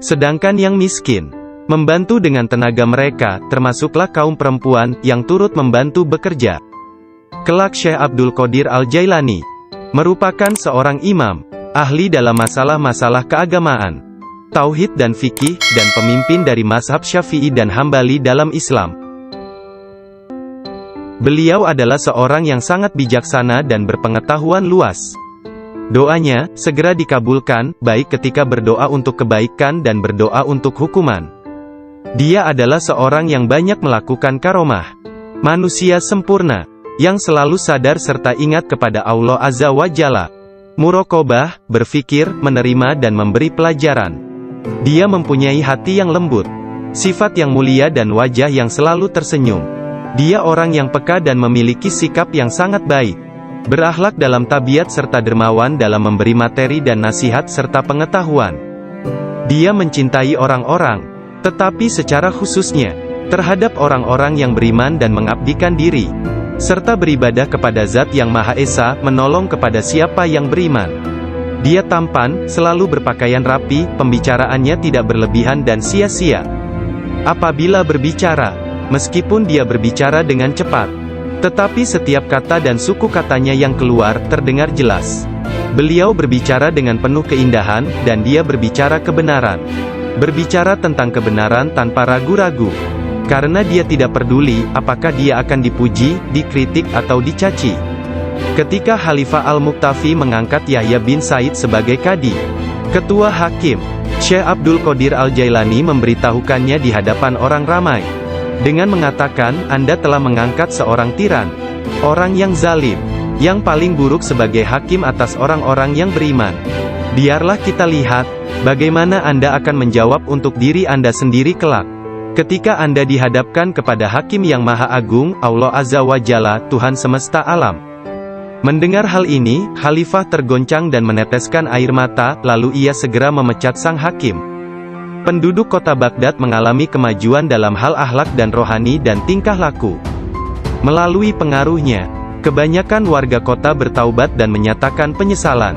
sedangkan yang miskin membantu dengan tenaga mereka, termasuklah kaum perempuan, yang turut membantu bekerja. Kelak Syekh Abdul Qadir Al-Jailani merupakan seorang imam, ahli dalam masalah-masalah keagamaan, tauhid dan fikih, dan pemimpin dari mazhab Syafi'i dan Hambali dalam Islam. Beliau adalah seorang yang sangat bijaksana dan berpengetahuan luas. Doanya segera dikabulkan, baik ketika berdoa untuk kebaikan dan berdoa untuk hukuman. Dia adalah seorang yang banyak melakukan karomah. Manusia sempurna, yang selalu sadar serta ingat kepada Allah Azza wa Jalla. Muraqabah, berfikir, menerima dan memberi pelajaran. Dia mempunyai hati yang lembut, sifat yang mulia dan wajah yang selalu tersenyum. Dia orang yang peka dan memiliki sikap yang sangat baik. Berakhlak dalam tabiat serta dermawan dalam memberi materi dan nasihat serta pengetahuan. Dia mencintai orang-orang, tetapi secara khususnya terhadap orang-orang yang beriman dan mengabdikan diri, serta beribadah kepada Zat yang Maha Esa, menolong kepada siapa yang beriman. Dia tampan, selalu berpakaian rapi, pembicaraannya tidak berlebihan dan sia-sia. Apabila berbicara, meskipun dia berbicara dengan cepat, tetapi setiap kata dan suku katanya yang keluar, terdengar jelas. Beliau berbicara dengan penuh keindahan, dan dia berbicara kebenaran. Berbicara tentang kebenaran tanpa ragu-ragu. Karena dia tidak peduli, apakah dia akan dipuji, dikritik atau dicaci. Ketika Khalifah Al-Muqtafi mengangkat Yahya bin Said sebagai kadi, ketua hakim, Syekh Abdul Qadir Al-Jailani memberitahukannya di hadapan orang ramai, dengan mengatakan, Anda telah mengangkat seorang tiran, orang yang zalim, yang paling buruk sebagai hakim atas orang-orang yang beriman. Biarlah kita lihat, bagaimana Anda akan menjawab untuk diri Anda sendiri kelak. Ketika Anda dihadapkan kepada Hakim yang Maha Agung, Allah Azza wa Jalla, Tuhan semesta alam. Mendengar hal ini, Khalifah tergoncang dan meneteskan air mata, lalu ia segera memecat sang hakim. Penduduk kota Baghdad mengalami kemajuan dalam hal akhlak dan rohani dan tingkah laku. Melalui pengaruhnya, kebanyakan warga kota bertaubat dan menyatakan penyesalan,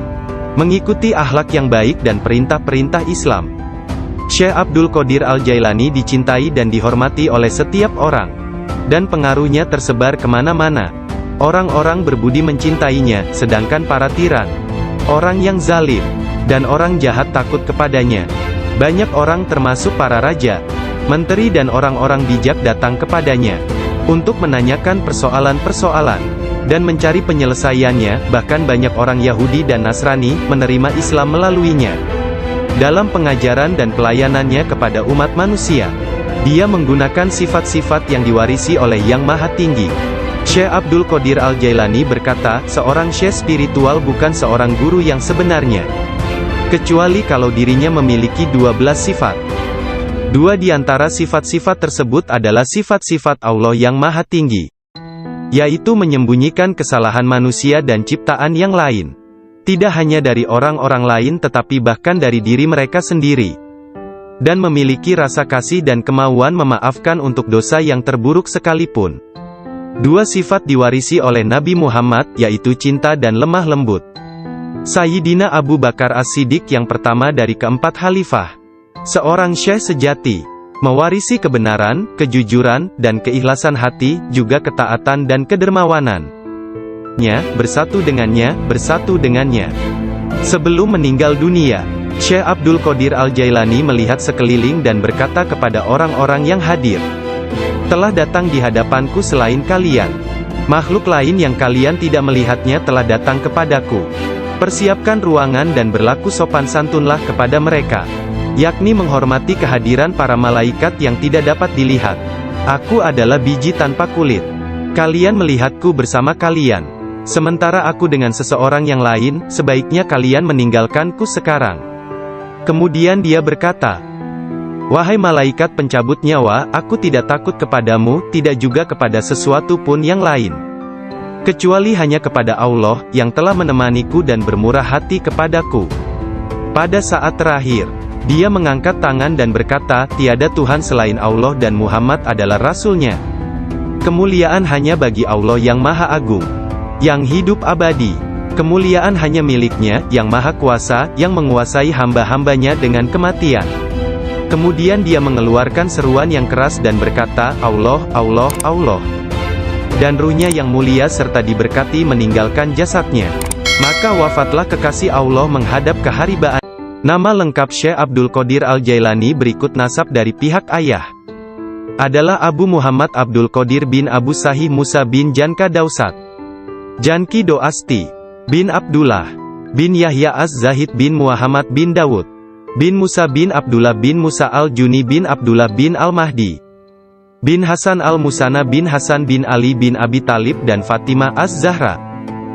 mengikuti akhlak yang baik dan perintah-perintah Islam. Syekh Abdul Qadir Al-Jailani dicintai dan dihormati oleh setiap orang. Dan pengaruhnya tersebar kemana-mana. Orang-orang berbudi mencintainya, sedangkan para tiran, orang yang zalim, dan orang jahat takut kepadanya. Banyak orang termasuk para raja, menteri dan orang-orang bijak datang kepadanya untuk menanyakan persoalan-persoalan dan mencari penyelesaiannya. Bahkan banyak orang Yahudi dan Nasrani menerima Islam melaluinya. Dalam pengajaran dan pelayanannya kepada umat manusia, dia menggunakan sifat-sifat yang diwarisi oleh Yang Maha Tinggi. Syekh Abdul Qadir Al-Jailani berkata, seorang syekh spiritual bukan seorang guru yang sebenarnya, kecuali kalau dirinya memiliki 12 sifat. Dua di antara sifat-sifat tersebut adalah sifat-sifat Allah yang Maha Tinggi, yaitu menyembunyikan kesalahan manusia dan ciptaan yang lain. Tidak hanya dari orang-orang lain tetapi bahkan dari diri mereka sendiri. Dan memiliki rasa kasih dan kemauan memaafkan untuk dosa yang terburuk sekalipun. Dua sifat diwarisi oleh Nabi Muhammad, yaitu cinta dan lemah lembut. Sayyidina Abu Bakar As-Siddiq yang pertama dari keempat khalifah, seorang syekh sejati, mewarisi kebenaran, kejujuran, dan keikhlasan hati, juga ketaatan dan kedermawanan. Bersatu dengannya. Sebelum meninggal dunia, Syekh Abdul Qadir Al-Jailani melihat sekeliling dan berkata kepada orang-orang yang hadir, telah datang di hadapanku selain kalian. Makhluk lain yang kalian tidak melihatnya telah datang kepadaku. Persiapkan ruangan dan berlaku sopan santunlah kepada mereka, yakni menghormati kehadiran para malaikat yang tidak dapat dilihat. Aku adalah biji tanpa kulit. Kalian melihatku bersama kalian. Sementara aku dengan seseorang yang lain, sebaiknya kalian meninggalkanku sekarang. Kemudian dia berkata, wahai malaikat pencabut nyawa, aku tidak takut kepadamu, tidak juga kepada sesuatu pun yang lain, kecuali hanya kepada Allah, yang telah menemaniku dan bermurah hati kepadaku. Pada saat terakhir, dia mengangkat tangan dan berkata, tiada Tuhan selain Allah dan Muhammad adalah Rasul-Nya. Kemuliaan hanya bagi Allah yang Maha Agung, yang hidup abadi. Kemuliaan hanya milik-Nya, yang Maha Kuasa, yang menguasai hamba-hambanya dengan kematian. Kemudian dia mengeluarkan seruan yang keras dan berkata, Allah, Allah, Allah. Dan ruhnya yang mulia serta diberkati meninggalkan jasadnya. Maka wafatlah kekasih Allah menghadap keharibaan. Nama lengkap Syekh Abdul Qadir Al-Jailani berikut nasab dari pihak ayah adalah Abu Muhammad Abdul Qadir bin Abu Sahih Musa bin Janka Dausat, Janki Doasti, bin Abdullah, bin Yahya Az-Zahid bin Muhammad bin Dawud, bin Musa bin Abdullah bin Musa Al-Juni bin Abdullah bin Al-Mahdi, bin Hasan Al-Musana bin Hasan bin Ali bin Abi Talib dan Fatimah Az-Zahra.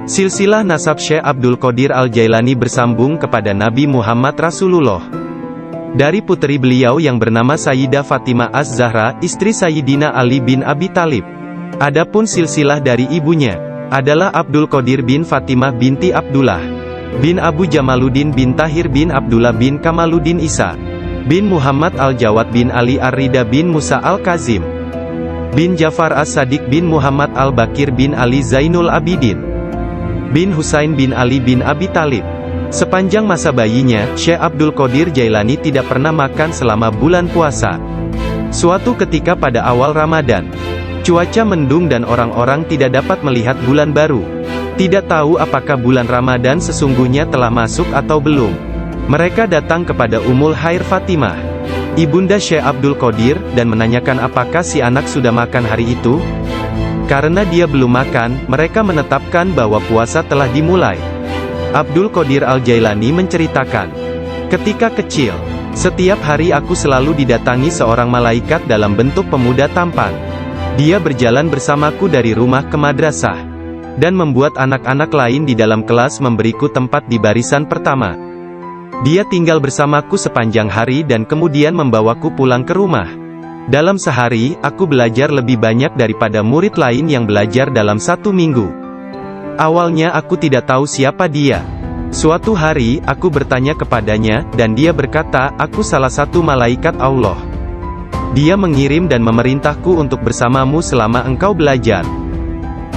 Silsilah nasab Syekh Abdul Qadir Al-Jailani bersambung kepada Nabi Muhammad Rasulullah, dari putri beliau yang bernama Sayyidah Fatimah Az-Zahra, istri Sayyidina Ali bin Abi Talib. Adapun silsilah dari ibunya adalah Abdul Qadir bin Fatimah binti Abdullah, bin Abu Jamaluddin bin Tahir bin Abdullah bin Kamaluddin Isa, bin Muhammad Al-Jawad bin Ali Ar-Rida bin Musa Al-Kazim, bin Jafar As-Sadiq bin Muhammad Al-Bakir bin Ali Zainul Abidin, bin Husain bin Ali bin Abi Talib. Sepanjang masa bayinya, Syekh Abdul Qadir Jailani tidak pernah makan selama bulan puasa. Suatu ketika pada awal Ramadan, cuaca mendung dan orang-orang tidak dapat melihat bulan baru. Tidak tahu apakah bulan Ramadan sesungguhnya telah masuk atau belum. Mereka datang kepada Ummul Khair Fatimah, ibunda Syekh Abdul Qadir, dan menanyakan apakah si anak sudah makan hari itu. Karena dia belum makan, mereka menetapkan bahwa puasa telah dimulai. Abdul Qadir Al-Jailani menceritakan, ketika kecil, setiap hari aku selalu didatangi seorang malaikat dalam bentuk pemuda tampan. Dia berjalan bersamaku dari rumah ke madrasah, dan membuat anak-anak lain di dalam kelas memberiku tempat di barisan pertama. Dia tinggal bersamaku sepanjang hari dan kemudian membawaku pulang ke rumah. Dalam sehari, aku belajar lebih banyak daripada murid lain yang belajar dalam 1 minggu. Awalnya aku tidak tahu siapa dia. Suatu hari, aku bertanya kepadanya, dan dia berkata, aku salah satu malaikat Allah. Dia mengirim dan memerintahku untuk bersamamu selama engkau belajar.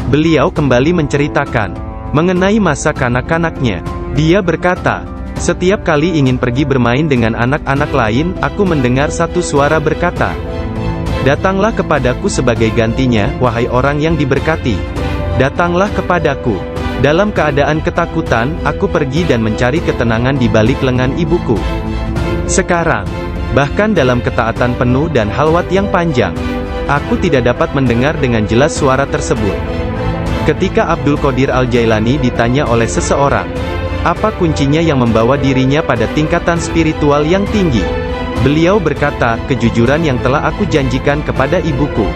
Beliau kembali menceritakan mengenai masa kanak-kanaknya. Dia berkata, Setiap kali ingin pergi bermain dengan anak-anak lain, aku mendengar satu suara berkata, "Datanglah kepadaku sebagai gantinya, wahai orang yang diberkati. Datanglah kepadaku." Dalam keadaan ketakutan, aku pergi dan mencari ketenangan di balik lengan ibuku. Sekarang, bahkan dalam ketaatan penuh dan halwat yang panjang, aku tidak dapat mendengar dengan jelas suara tersebut. Ketika Abdul Qadir Al-Jailani ditanya oleh seseorang, apa kuncinya yang membawa dirinya pada tingkatan spiritual yang tinggi? Beliau berkata, kejujuran yang telah aku janjikan kepada ibuku.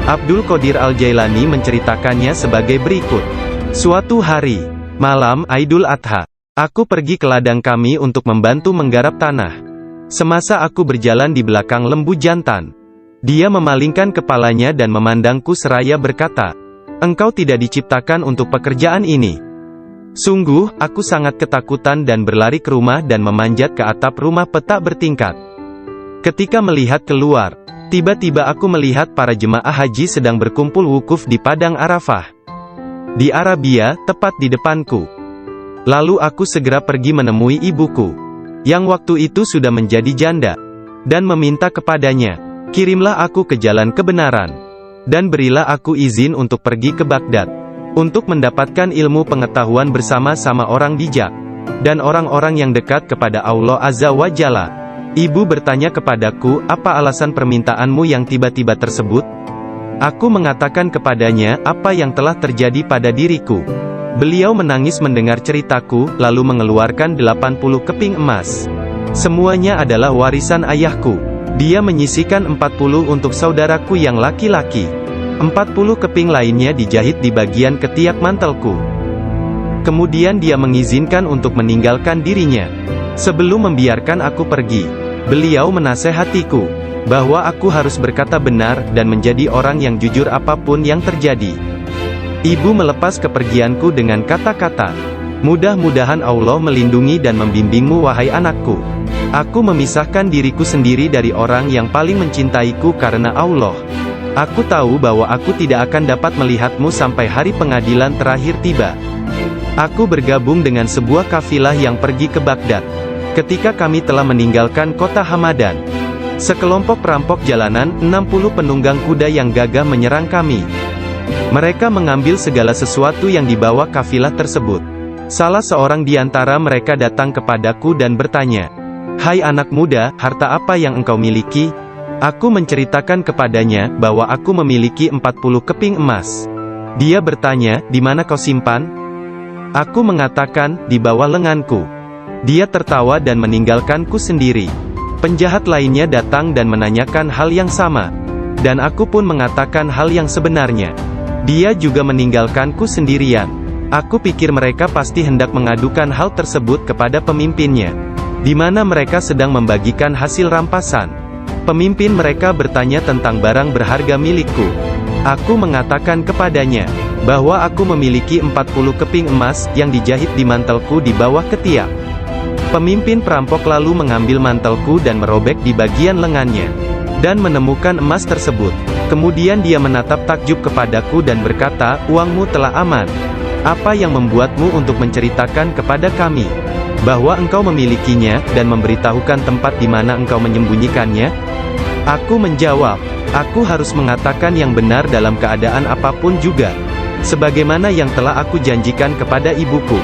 Abdul Qadir Al-Jailani menceritakannya sebagai berikut. Suatu hari, malam Aidul Adha, aku pergi ke ladang kami untuk membantu menggarap tanah. Semasa aku berjalan di belakang lembu jantan, dia memalingkan kepalanya dan memandangku seraya berkata, "Engkau tidak diciptakan untuk pekerjaan ini." Sungguh, aku sangat ketakutan dan berlari ke rumah dan memanjat ke atap rumah petak bertingkat. Ketika melihat keluar, tiba-tiba aku melihat para jemaah haji sedang berkumpul wukuf di Padang Arafah. Di Arabia, tepat di depanku. Lalu aku segera pergi menemui ibuku, yang waktu itu sudah menjadi janda, dan meminta kepadanya, "Kirimlah aku ke jalan kebenaran, dan berilah aku izin untuk pergi ke Baghdad, untuk mendapatkan ilmu pengetahuan bersama-sama orang bijak, dan orang-orang yang dekat kepada Allah Azza wa Jalla." Ibu bertanya kepadaku, "Apa alasan permintaanmu yang tiba-tiba tersebut?" Aku mengatakan kepadanya apa yang telah terjadi pada diriku. Beliau menangis mendengar ceritaku, lalu mengeluarkan 80 keping emas. Semuanya adalah warisan ayahku. Dia menyisihkan 40 untuk saudaraku yang laki-laki. 40 keping lainnya dijahit di bagian ketiak mantelku. Kemudian dia mengizinkan untuk meninggalkan dirinya. Sebelum membiarkan aku pergi, beliau menasehatiku bahwa aku harus berkata benar, dan menjadi orang yang jujur apapun yang terjadi. Ibu melepas kepergianku dengan kata-kata, "Mudah-mudahan Allah melindungi dan membimbingmu wahai anakku. Aku memisahkan diriku sendiri dari orang yang paling mencintaiku karena Allah. Aku tahu bahwa aku tidak akan dapat melihatmu sampai hari pengadilan terakhir tiba." Aku bergabung dengan sebuah kafilah yang pergi ke Baghdad. Ketika kami telah meninggalkan kota Hamadan, sekelompok perampok jalanan, 60 penunggang kuda yang gagah menyerang kami. Mereka mengambil segala sesuatu yang dibawa kafilah tersebut. Salah seorang di antara mereka datang kepadaku dan bertanya, "Hai anak muda, harta apa yang engkau miliki?" Aku menceritakan kepadanya bahwa aku memiliki 40 keping emas. Dia bertanya, "Di mana kau simpan?" Aku mengatakan, "Di bawah lenganku." Dia tertawa dan meninggalkanku sendiri. Penjahat lainnya datang dan menanyakan hal yang sama, dan aku pun mengatakan hal yang sebenarnya. Dia juga meninggalkanku sendirian. Aku pikir mereka pasti hendak mengadukan hal tersebut kepada pemimpinnya, di mana mereka sedang membagikan hasil rampasan. Pemimpin mereka bertanya tentang barang berharga milikku. Aku mengatakan kepadanya bahwa aku memiliki 40 keping emas yang dijahit di mantelku di bawah ketiak. Pemimpin perampok lalu mengambil mantelku dan merobek di bagian lengannya, dan menemukan emas tersebut. Kemudian dia menatap takjub kepadaku dan berkata, "Uangmu telah aman. Apa yang membuatmu untuk menceritakan kepada kami bahwa engkau memilikinya, dan memberitahukan tempat di mana engkau menyembunyikannya?" Aku menjawab, "Aku harus mengatakan yang benar dalam keadaan apapun juga, sebagaimana yang telah aku janjikan kepada ibuku."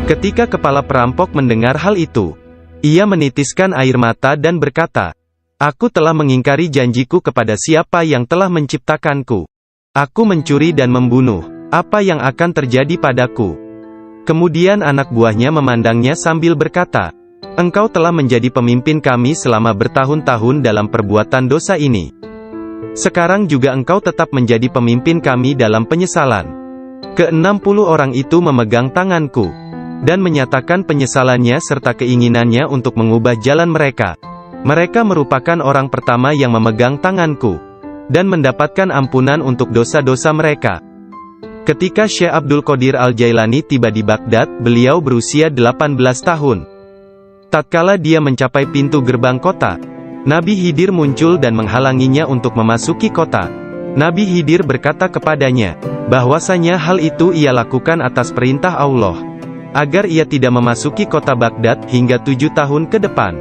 Ketika kepala perampok mendengar hal itu, ia menitiskan air mata dan berkata, "Aku telah mengingkari janjiku kepada siapa yang telah menciptakanku. Aku mencuri dan membunuh. Apa yang akan terjadi padaku?" Kemudian anak buahnya memandangnya sambil berkata, "Engkau telah menjadi pemimpin kami selama bertahun-tahun dalam perbuatan dosa ini. Sekarang juga engkau tetap menjadi pemimpin kami dalam penyesalan." Ke-60 orang itu memegang tanganku dan menyatakan penyesalannya serta keinginannya untuk mengubah jalan mereka. Mereka merupakan orang pertama yang memegang tanganku dan mendapatkan ampunan untuk dosa-dosa mereka. Ketika Syekh Abdul Qadir Al-Jailani tiba di Baghdad, beliau berusia 18 tahun. Tatkala dia mencapai pintu gerbang kota, Nabi Khidir muncul dan menghalanginya untuk memasuki kota. Nabi Khidir berkata kepadanya bahwasanya hal itu ia lakukan atas perintah Allah. agar ia tidak memasuki kota Baghdad hingga 7 tahun ke depan.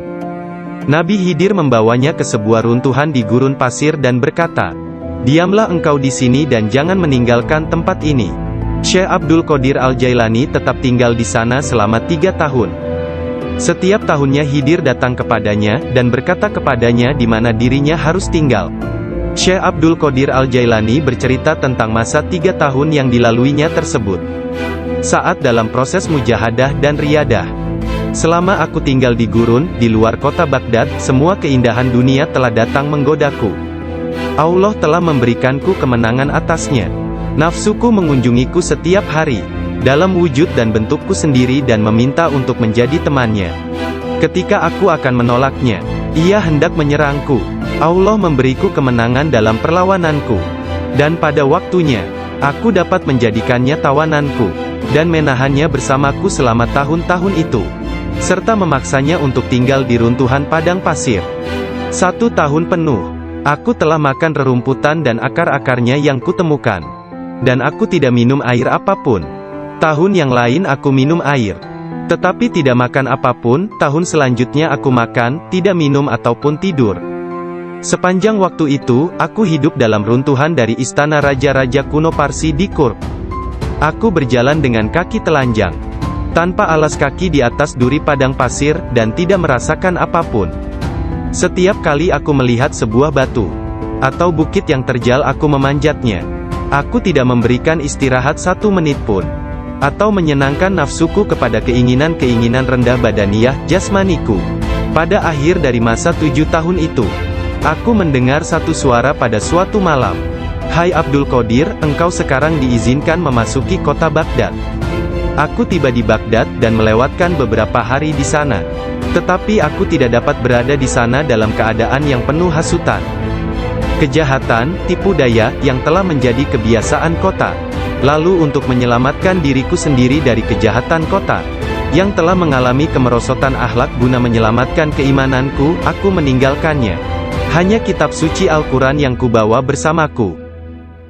Nabi Khidir membawanya ke sebuah runtuhan di gurun pasir dan berkata, "Diamlah engkau di sini dan jangan meninggalkan tempat ini." Syekh Abdul Qadir Al-Jailani tetap tinggal di sana selama 3 tahun. Setiap tahunnya Khidir datang kepadanya, dan berkata kepadanya di mana dirinya harus tinggal. Syekh Abdul Qadir Al-Jailani bercerita tentang masa 3 tahun yang dilaluinya tersebut. Saat dalam proses mujahadah dan riyadah. Selama aku tinggal di gurun, di luar kota Baghdad, semua keindahan dunia telah datang menggodaku. Allah telah memberikanku kemenangan atasnya. Nafsuku mengunjungiku setiap hari, dalam wujud dan bentukku sendiri dan meminta untuk menjadi temannya. Ketika aku akan menolaknya, ia hendak menyerangku. Allah memberiku kemenangan dalam perlawananku. Dan pada waktunya, aku dapat menjadikannya tawananku, dan menahannya bersamaku selama tahun-tahun itu, serta memaksanya untuk tinggal di runtuhan padang pasir. 1 tahun penuh, aku telah makan rerumputan dan akar-akarnya yang kutemukan. Dan aku tidak minum air apapun. Tahun yang lain aku minum air, tetapi tidak makan apapun. Tahun selanjutnya aku makan, tidak minum ataupun tidur. Sepanjang waktu itu, aku hidup dalam runtuhan dari istana raja-raja kuno Parsi di Kurb. Aku berjalan dengan kaki telanjang, tanpa alas kaki di atas duri padang pasir, dan tidak merasakan apapun. Setiap kali aku melihat sebuah batu atau bukit yang terjal, aku memanjatnya. Aku tidak memberikan istirahat 1 menit pun, atau menyenangkan nafsuku kepada keinginan-keinginan rendah badaniyah, jasmaniku. Pada akhir dari masa 7 tahun itu, aku mendengar satu suara pada suatu malam. "Hai Abdul Qadir, engkau sekarang diizinkan memasuki kota Baghdad." Aku tiba di Baghdad dan melewatkan beberapa hari di sana. Tetapi aku tidak dapat berada di sana dalam keadaan yang penuh hasutan, kejahatan, tipu daya, yang telah menjadi kebiasaan kota. Lalu untuk menyelamatkan diriku sendiri dari kejahatan kota, yang telah mengalami kemerosotan akhlak, guna menyelamatkan keimananku, aku meninggalkannya. Hanya kitab suci Al-Quran yang kubawa bersamaku.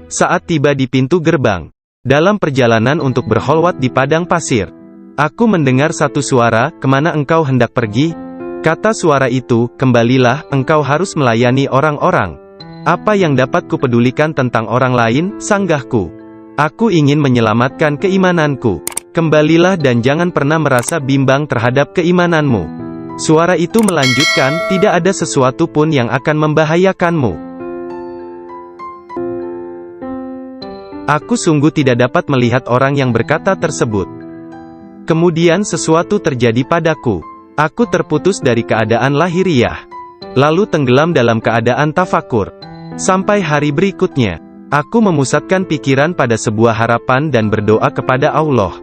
Saat tiba di pintu gerbang, dalam perjalanan untuk berkholwat di padang pasir, aku mendengar satu suara, "Kemana engkau hendak pergi?" Kata suara itu, "Kembalilah, engkau harus melayani orang-orang." "Apa yang dapat kupedulikan tentang orang lain?" sanggahku. "Aku ingin menyelamatkan keimananku. Kembalilah dan jangan pernah merasa bimbang terhadap keimananmu." Suara itu melanjutkan, "Tidak ada sesuatu pun yang akan membahayakanmu." Aku sungguh tidak dapat melihat orang yang berkata tersebut. Kemudian sesuatu terjadi padaku. Aku terputus dari keadaan lahiriah, lalu tenggelam dalam keadaan tafakur. Sampai hari berikutnya, aku memusatkan pikiran pada sebuah harapan dan berdoa kepada Allah,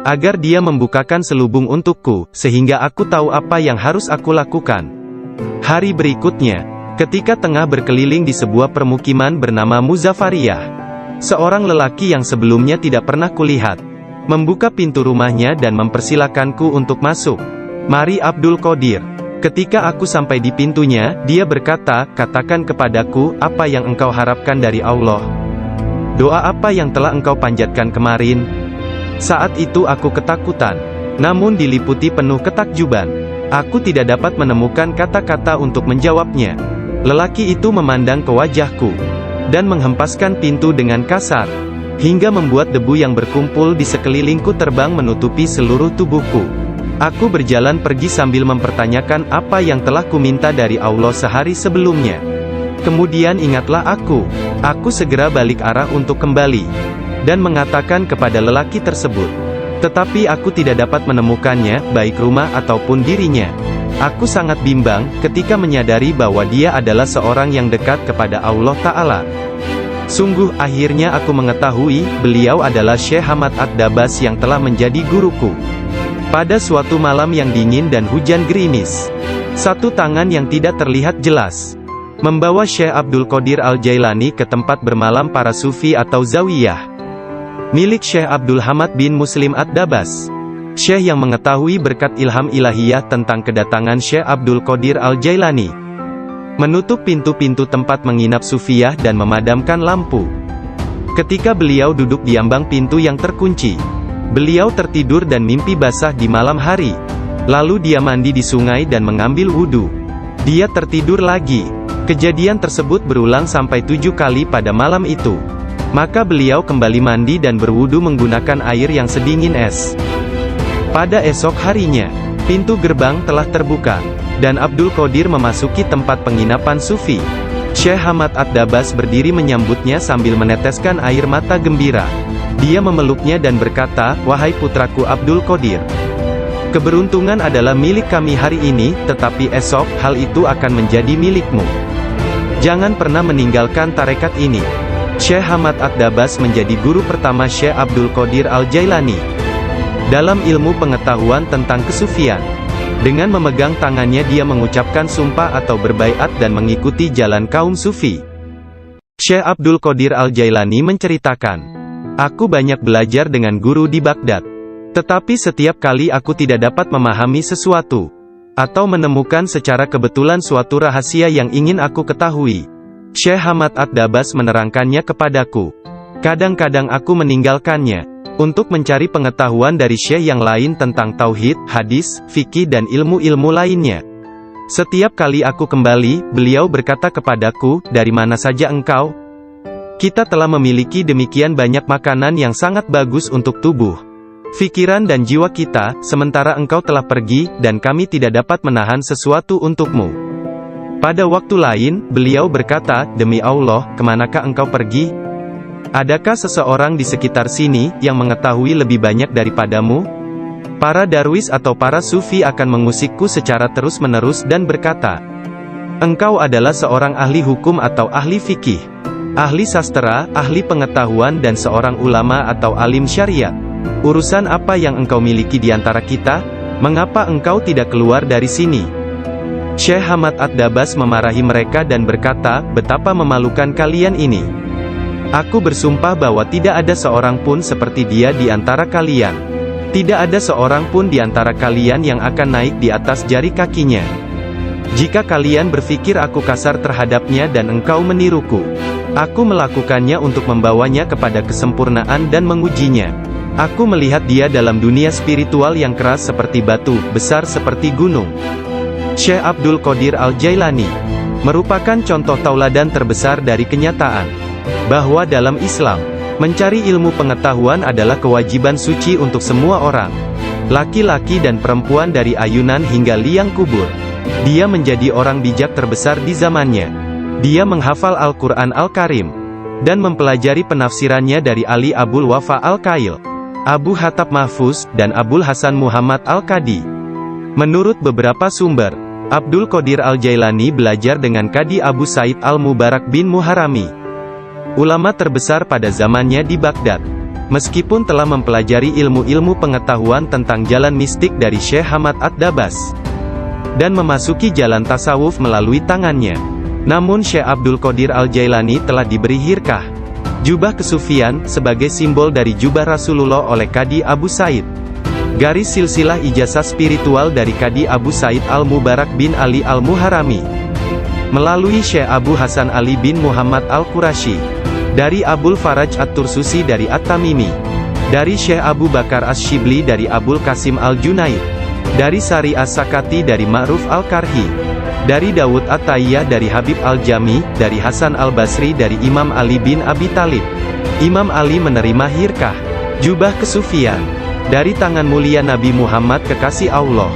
agar Dia membukakan selubung untukku, sehingga aku tahu apa yang harus aku lakukan. Hari berikutnya, ketika tengah berkeliling di sebuah permukiman bernama Muzaffariyah, seorang lelaki yang sebelumnya tidak pernah kulihat, membuka pintu rumahnya dan mempersilakanku untuk masuk. "Mari Abdul Qadir." Ketika aku sampai di pintunya, dia berkata, "Katakan kepadaku, apa yang engkau harapkan dari Allah? Doa apa yang telah engkau panjatkan kemarin?" Saat itu aku ketakutan, namun diliputi penuh ketakjuban. Aku tidak dapat menemukan kata-kata untuk menjawabnya. Lelaki itu memandang ke wajahku, dan menghempaskan pintu dengan kasar, hingga membuat debu yang berkumpul di sekelilingku terbang menutupi seluruh tubuhku. Aku berjalan pergi sambil mempertanyakan apa yang telah kuminta dari Allah sehari sebelumnya. Kemudian ingatlah aku. Aku segera balik arah untuk kembali, dan mengatakan kepada lelaki tersebut. Tetapi aku tidak dapat menemukannya, baik rumah ataupun dirinya. Aku sangat bimbang, ketika menyadari bahwa dia adalah seorang yang dekat kepada Allah Ta'ala. Sungguh, akhirnya aku mengetahui, beliau adalah Syekh Hamad Ad-Dabas yang telah menjadi guruku. Pada suatu malam yang dingin dan hujan gerimis, satu tangan yang tidak terlihat jelas membawa Syekh Abdul Qadir Al-Jailani ke tempat bermalam para sufi atau zawiyah, milik Syekh Abdul Hamad bin Muslim Ad-Dabas. Syekh yang mengetahui berkat ilham ilahiyah tentang kedatangan Syekh Abdul Qadir Al-Jailani, menutup pintu-pintu tempat menginap sufiyah dan memadamkan lampu. Ketika beliau duduk di ambang pintu yang terkunci, Beliau tertidur dan mimpi basah di malam hari. Lalu dia mandi di sungai dan mengambil wudhu. Dia tertidur lagi. Kejadian tersebut berulang sampai 7 kali pada malam itu. Maka beliau kembali mandi dan berwudu menggunakan air yang sedingin es. Pada esok harinya, pintu gerbang telah terbuka, dan Abdul Qadir memasuki tempat penginapan Sufi. Syekh Hamad Ad-Dabas berdiri menyambutnya sambil meneteskan air mata gembira. Dia memeluknya dan berkata, "Wahai putraku Abdul Qadir, keberuntungan adalah milik kami hari ini, tetapi esok, hal itu akan menjadi milikmu. Jangan pernah meninggalkan tarekat ini." Syekh Hamad Ad-Dabas menjadi guru pertama Syekh Abdul Qadir Al-Jailani dalam ilmu pengetahuan tentang kesufian. Dengan memegang tangannya dia mengucapkan sumpah atau berbaiat dan mengikuti jalan kaum Sufi. Syekh Abdul Qadir Al-Jailani menceritakan, "Aku banyak belajar dengan guru di Baghdad. Tetapi setiap kali aku tidak dapat memahami sesuatu, atau menemukan secara kebetulan suatu rahasia yang ingin aku ketahui, Syekh Hamad Ad-Dabas menerangkannya kepadaku. Kadang-kadang aku meninggalkannya untuk mencari pengetahuan dari syekh yang lain tentang tauhid, hadis, fikih dan ilmu-ilmu lainnya. Setiap kali aku kembali, beliau berkata kepadaku, 'Dari mana saja engkau?' 'Kita telah memiliki demikian banyak makanan yang sangat bagus untuk tubuh, pikiran dan jiwa kita, sementara engkau telah pergi, dan kami tidak dapat menahan sesuatu untukmu.' Pada waktu lain, beliau berkata, 'Demi Allah, kemanakah engkau pergi? Adakah seseorang di sekitar sini, yang mengetahui lebih banyak daripadamu?' Para darwis atau para sufi akan mengusikku secara terus-menerus dan berkata, 'Engkau adalah seorang ahli hukum atau ahli fikih, ahli sastra, ahli pengetahuan dan seorang ulama atau alim syariat. Urusan apa yang engkau miliki di antara kita? Mengapa engkau tidak keluar dari sini?' Syekh Hamad Ad-Dabas memarahi mereka dan berkata, 'Betapa memalukan kalian ini. Aku bersumpah bahwa tidak ada seorang pun seperti dia di antara kalian. Tidak ada seorang pun di antara kalian yang akan naik di atas jari kakinya. Jika kalian berpikir aku kasar terhadapnya dan engkau meniruku, aku melakukannya untuk membawanya kepada kesempurnaan dan mengujinya. Aku melihat dia dalam dunia spiritual yang keras seperti batu, besar seperti gunung.'" Syekh Abdul Qadir Al-Jailani merupakan contoh tauladan terbesar dari kenyataan bahwa dalam Islam, mencari ilmu pengetahuan adalah kewajiban suci untuk semua orang, laki-laki dan perempuan dari ayunan hingga liang kubur. Dia menjadi orang bijak terbesar di zamannya. Dia menghafal Al-Quran Al-Karim, dan mempelajari penafsirannya dari Ali Abul Wafa Al-Kail, Abu Hatab Mahfuz, dan Abul Hasan Muhammad Al-Qadi. Menurut beberapa sumber, Abdul Qadir Al-Jailani belajar dengan Qadi Abu Said Al-Mubarak bin Muharrami, ulama terbesar pada zamannya di Baghdad. Meskipun telah mempelajari ilmu-ilmu pengetahuan tentang jalan mistik dari Syekh Hamad Ad-Dabas, dan memasuki jalan tasawuf melalui tangannya, namun Syekh Abdul Qadir Al-Jailani telah diberi hirkah, jubah kesufian, sebagai simbol dari jubah Rasulullah oleh Qadi Abu Said. Garis silsilah ijazah spiritual dari Qadi Abu Said Al-Mubarak bin Ali Al-Muharrami, melalui Syekh Abu Hasan Ali bin Muhammad Al-Qurashi, dari Abul Faraj At-Tursusi dari At-Tamimi, dari Syekh Abu Bakar As-Shibli dari Abul Qasim Al-Junaid, dari Sari As-Sakati dari Ma'ruf Al-Karhi, dari Dawud At-Tayyah dari Habib Al-Jami, dari Hasan Al-Basri dari Imam Ali bin Abi Talib. Imam Ali menerima hirkah, jubah kesufian, dari tangan mulia Nabi Muhammad kekasih Allah,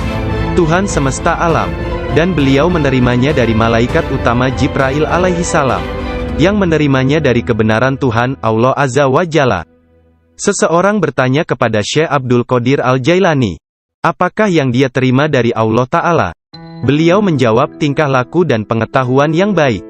Tuhan semesta alam, dan beliau menerimanya dari malaikat utama Jibril alaihi salam, yang menerimanya dari kebenaran Tuhan, Allah Azza wa Jalla. Seseorang bertanya kepada Syekh Abdul Qadir Al-Jailani, apakah yang dia terima dari Allah Ta'ala? Beliau menjawab, tingkah laku dan pengetahuan yang baik.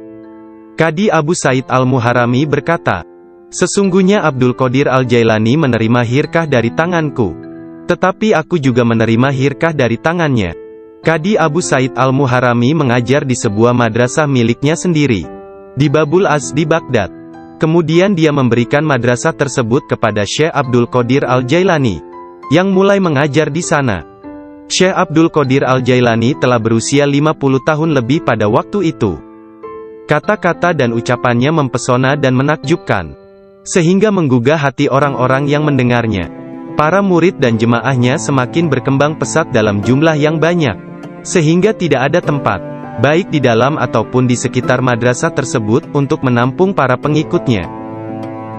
Qadi Abu Said Al-Muharrami berkata, sesungguhnya Abdul Qadir Al-Jailani menerima hirkah dari tanganku, tetapi aku juga menerima hirkah dari tangannya. Qadi Abu Said Al-Muharrami mengajar di sebuah madrasah miliknya sendiri, di Babul Az di Baghdad. Kemudian dia memberikan madrasah tersebut kepada Syekh Abdul Qadir Al-Jailani, yang mulai mengajar di sana. Syekh Abdul Qadir Al-Jailani telah berusia 50 tahun lebih pada waktu itu. Kata-kata dan ucapannya mempesona dan menakjubkan, sehingga menggugah hati orang-orang yang mendengarnya. Para murid dan jemaahnya semakin berkembang pesat dalam jumlah yang banyak, sehingga tidak ada tempat, baik di dalam ataupun di sekitar madrasah tersebut, untuk menampung para pengikutnya.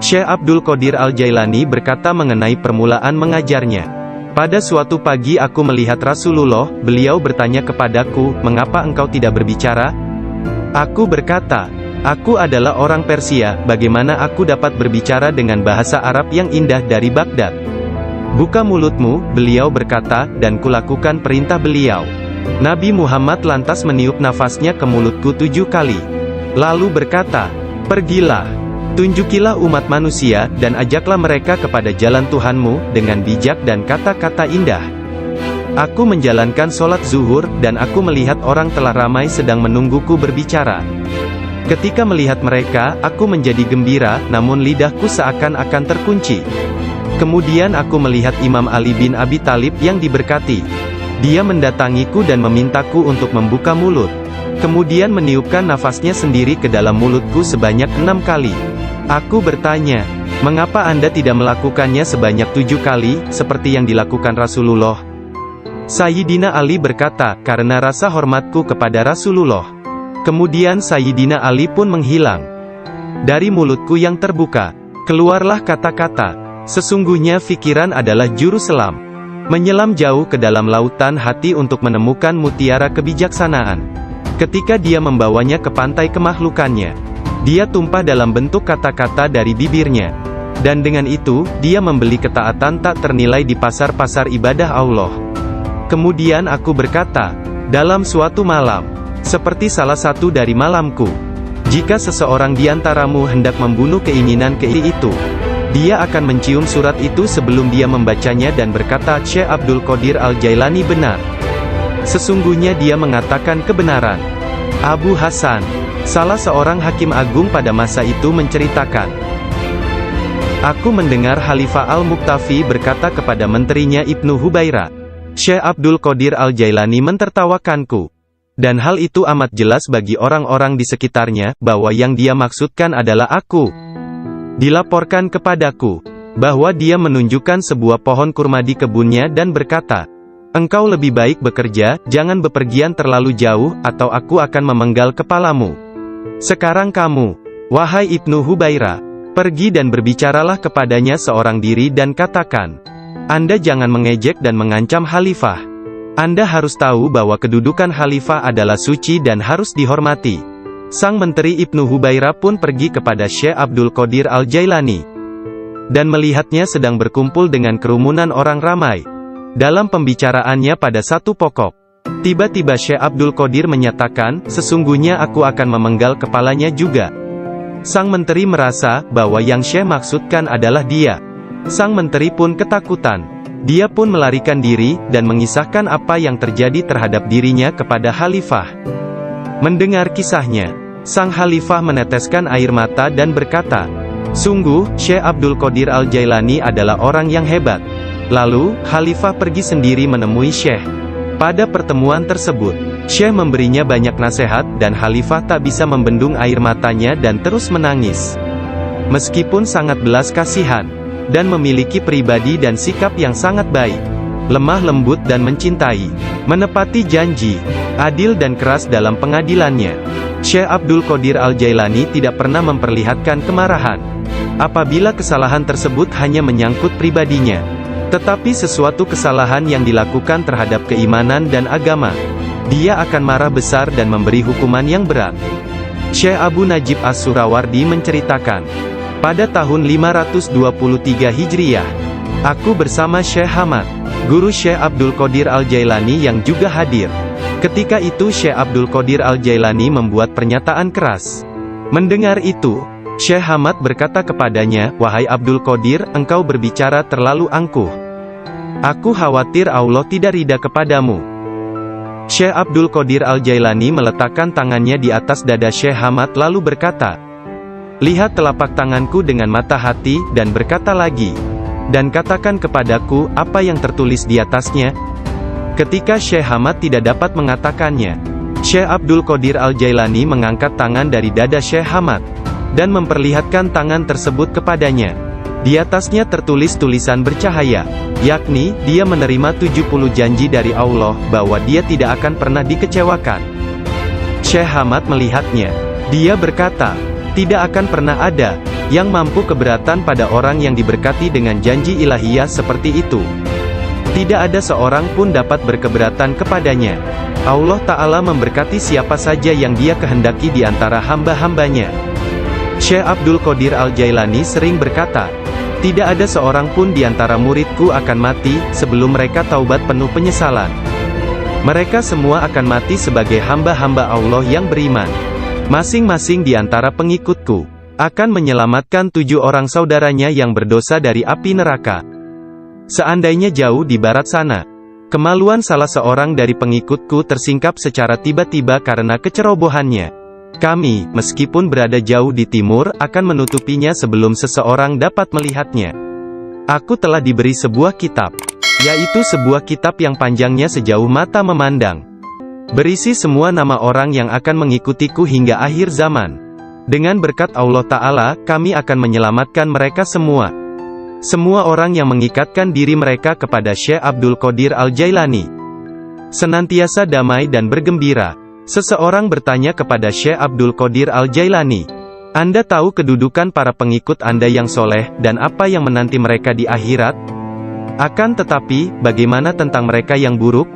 Syekh Abdul Qadir Al-Jailani berkata mengenai permulaan mengajarnya. Pada suatu pagi aku melihat Rasulullah, beliau bertanya kepadaku, "Mengapa engkau tidak berbicara?" Aku berkata, "Aku adalah orang Persia, bagaimana aku dapat berbicara dengan bahasa Arab yang indah dari Baghdad?" "Buka mulutmu," beliau berkata, dan kulakukan perintah beliau. Nabi Muhammad lantas meniup nafasnya ke mulutku 7 kali. Lalu berkata, "Pergilah, tunjukilah umat manusia, dan ajaklah mereka kepada jalan Tuhanmu, dengan bijak dan kata-kata indah." Aku menjalankan sholat zuhur, dan aku melihat orang telah ramai sedang menungguku berbicara. Ketika melihat mereka, aku menjadi gembira, namun lidahku seakan-akan terkunci. Kemudian aku melihat Imam Ali bin Abi Thalib yang diberkati. Dia mendatangiku dan memintaku untuk membuka mulut. Kemudian meniupkan nafasnya sendiri ke dalam mulutku sebanyak 6 kali. Aku bertanya, "Mengapa Anda tidak melakukannya sebanyak 7 kali, seperti yang dilakukan Rasulullah?" Sayyidina Ali berkata, "Karena rasa hormatku kepada Rasulullah." Kemudian Sayyidina Ali pun menghilang. Dari mulutku yang terbuka, keluarlah kata-kata, "Sesungguhnya fikiran adalah juru selam, menyelam jauh ke dalam lautan hati untuk menemukan mutiara kebijaksanaan. Ketika dia membawanya ke pantai kemakhlukannya, dia tumpah dalam bentuk kata-kata dari bibirnya. Dan dengan itu, dia membeli ketaatan tak ternilai di pasar-pasar ibadah Allah." Kemudian aku berkata, "Dalam suatu malam, seperti salah satu dari malamku, jika seseorang di antaramu hendak membunuh keinginan itu, dia akan mencium surat itu sebelum dia membacanya dan berkata, 'Syekh Abdul Qadir Al-Jailani benar. Sesungguhnya dia mengatakan kebenaran.'" Abu Hasan, salah seorang hakim agung pada masa itu menceritakan, "Aku mendengar Khalifah Al-Muqtafi berkata kepada menterinya Ibnu Hubairah, 'Syekh Abdul Qadir Al-Jailani mentertawakanku.' Dan hal itu amat jelas bagi orang-orang di sekitarnya, bahwa yang dia maksudkan adalah aku. Dilaporkan kepadaku, bahwa dia menunjukkan sebuah pohon kurma di kebunnya dan berkata, 'Engkau lebih baik bekerja, jangan bepergian terlalu jauh, atau aku akan memenggal kepalamu. Sekarang kamu, wahai Ibnu Hubairah, pergi dan berbicaralah kepadanya seorang diri dan katakan, Anda jangan mengejek dan mengancam Khalifah. Anda harus tahu bahwa kedudukan Khalifah adalah suci dan harus dihormati.'" Sang menteri Ibnu Hubairah pun pergi kepada Syekh Abdul Qadir Al-Jailani, dan melihatnya sedang berkumpul dengan kerumunan orang ramai. Dalam pembicaraannya pada satu pokok, tiba-tiba Syekh Abdul Qadir menyatakan, "Sesungguhnya aku akan memenggal kepalanya juga." Sang menteri merasa bahwa yang Syekh maksudkan adalah dia. Sang menteri pun ketakutan. Dia pun melarikan diri, dan mengisahkan apa yang terjadi terhadap dirinya kepada Khalifah. Mendengar kisahnya, sang Khalifah meneteskan air mata dan berkata, "Sungguh, Syekh Abdul Qadir Al-Jailani adalah orang yang hebat." Lalu, Khalifah pergi sendiri menemui Syekh. Pada pertemuan tersebut, Syekh memberinya banyak nasihat, dan Khalifah tak bisa membendung air matanya dan terus menangis. Meskipun sangat belas kasihan, dan memiliki pribadi dan sikap yang sangat baik, lemah lembut dan mencintai, menepati janji, adil dan keras dalam pengadilannya, Syekh Abdul Qadir Al-Jailani tidak pernah memperlihatkan kemarahan. Apabila kesalahan tersebut hanya menyangkut pribadinya, tetapi sesuatu kesalahan yang dilakukan terhadap keimanan dan agama, dia akan marah besar dan memberi hukuman yang berat. Syekh Abu Najib As-Surawardi menceritakan, pada tahun 523 Hijriah, aku bersama Syekh Hamad, guru Syekh Abdul Qadir Al-Jailani yang juga hadir. Ketika itu Syekh Abdul Qadir Al-Jailani membuat pernyataan keras. Mendengar itu, Syekh Hamad berkata kepadanya, "Wahai Abdul Qadir, engkau berbicara terlalu angkuh. Aku khawatir Allah tidak ridha kepadamu." Syekh Abdul Qadir Al-Jailani meletakkan tangannya di atas dada Syekh Hamad lalu berkata, "Lihat telapak tanganku dengan mata hati," dan berkata lagi, "Dan katakan kepadaku, apa yang tertulis di atasnya?" Ketika Syekh Hamad tidak dapat mengatakannya, Syekh Abdul Qadir Al-Jailani mengangkat tangan dari dada Syekh Hamad, dan memperlihatkan tangan tersebut kepadanya. Di atasnya tertulis tulisan bercahaya, yakni, dia menerima 70 janji dari Allah, bahwa dia tidak akan pernah dikecewakan. Syekh Hamad melihatnya. Dia berkata, tidak akan pernah ada yang mampu keberatan pada orang yang diberkati dengan janji ilahiyah seperti itu. Tidak ada seorang pun dapat berkeberatan kepadanya. Allah Ta'ala memberkati siapa saja yang dia kehendaki di antara hamba-hambanya. Syekh Abdul Qadir Al-Jailani sering berkata, tidak ada seorang pun di antara muridku akan mati, sebelum mereka taubat penuh penyesalan. Mereka semua akan mati sebagai hamba-hamba Allah yang beriman. Masing-masing di antara pengikutku akan menyelamatkan 7 orang saudaranya yang berdosa dari api neraka. Seandainya jauh di barat sana, kemaluan salah seorang dari pengikutku tersingkap secara tiba-tiba karena kecerobohannya, kami, meskipun berada jauh di timur, akan menutupinya sebelum seseorang dapat melihatnya. Aku telah diberi sebuah kitab, yaitu sebuah kitab yang panjangnya sejauh mata memandang, berisi semua nama orang yang akan mengikutiku hingga akhir zaman. Dengan berkat Allah Ta'ala, kami akan menyelamatkan mereka semua. Semua orang yang mengikatkan diri mereka kepada Syekh Abdul Qadir Al-Jailani senantiasa damai dan bergembira. Seseorang bertanya kepada Syekh Abdul Qadir Al-Jailani, Anda tahu kedudukan para pengikut Anda yang soleh, dan apa yang menanti mereka di akhirat? Akan tetapi, bagaimana tentang mereka yang buruk?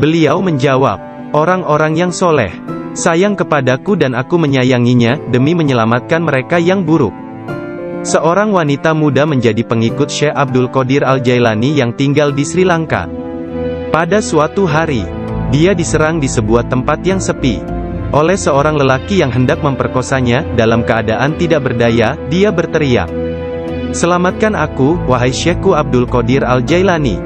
Beliau menjawab, orang-orang yang soleh sayang kepadaku dan aku menyayanginya, demi menyelamatkan mereka yang buruk. Seorang wanita muda menjadi pengikut Syekh Abdul Qadir Al-Jailani yang tinggal di Sri Lanka. Pada suatu hari, dia diserang di sebuah tempat yang sepi oleh seorang lelaki yang hendak memperkosanya. Dalam keadaan tidak berdaya, dia berteriak, "Selamatkan aku, wahai Syekhku Abdul Qadir Al-Jailani."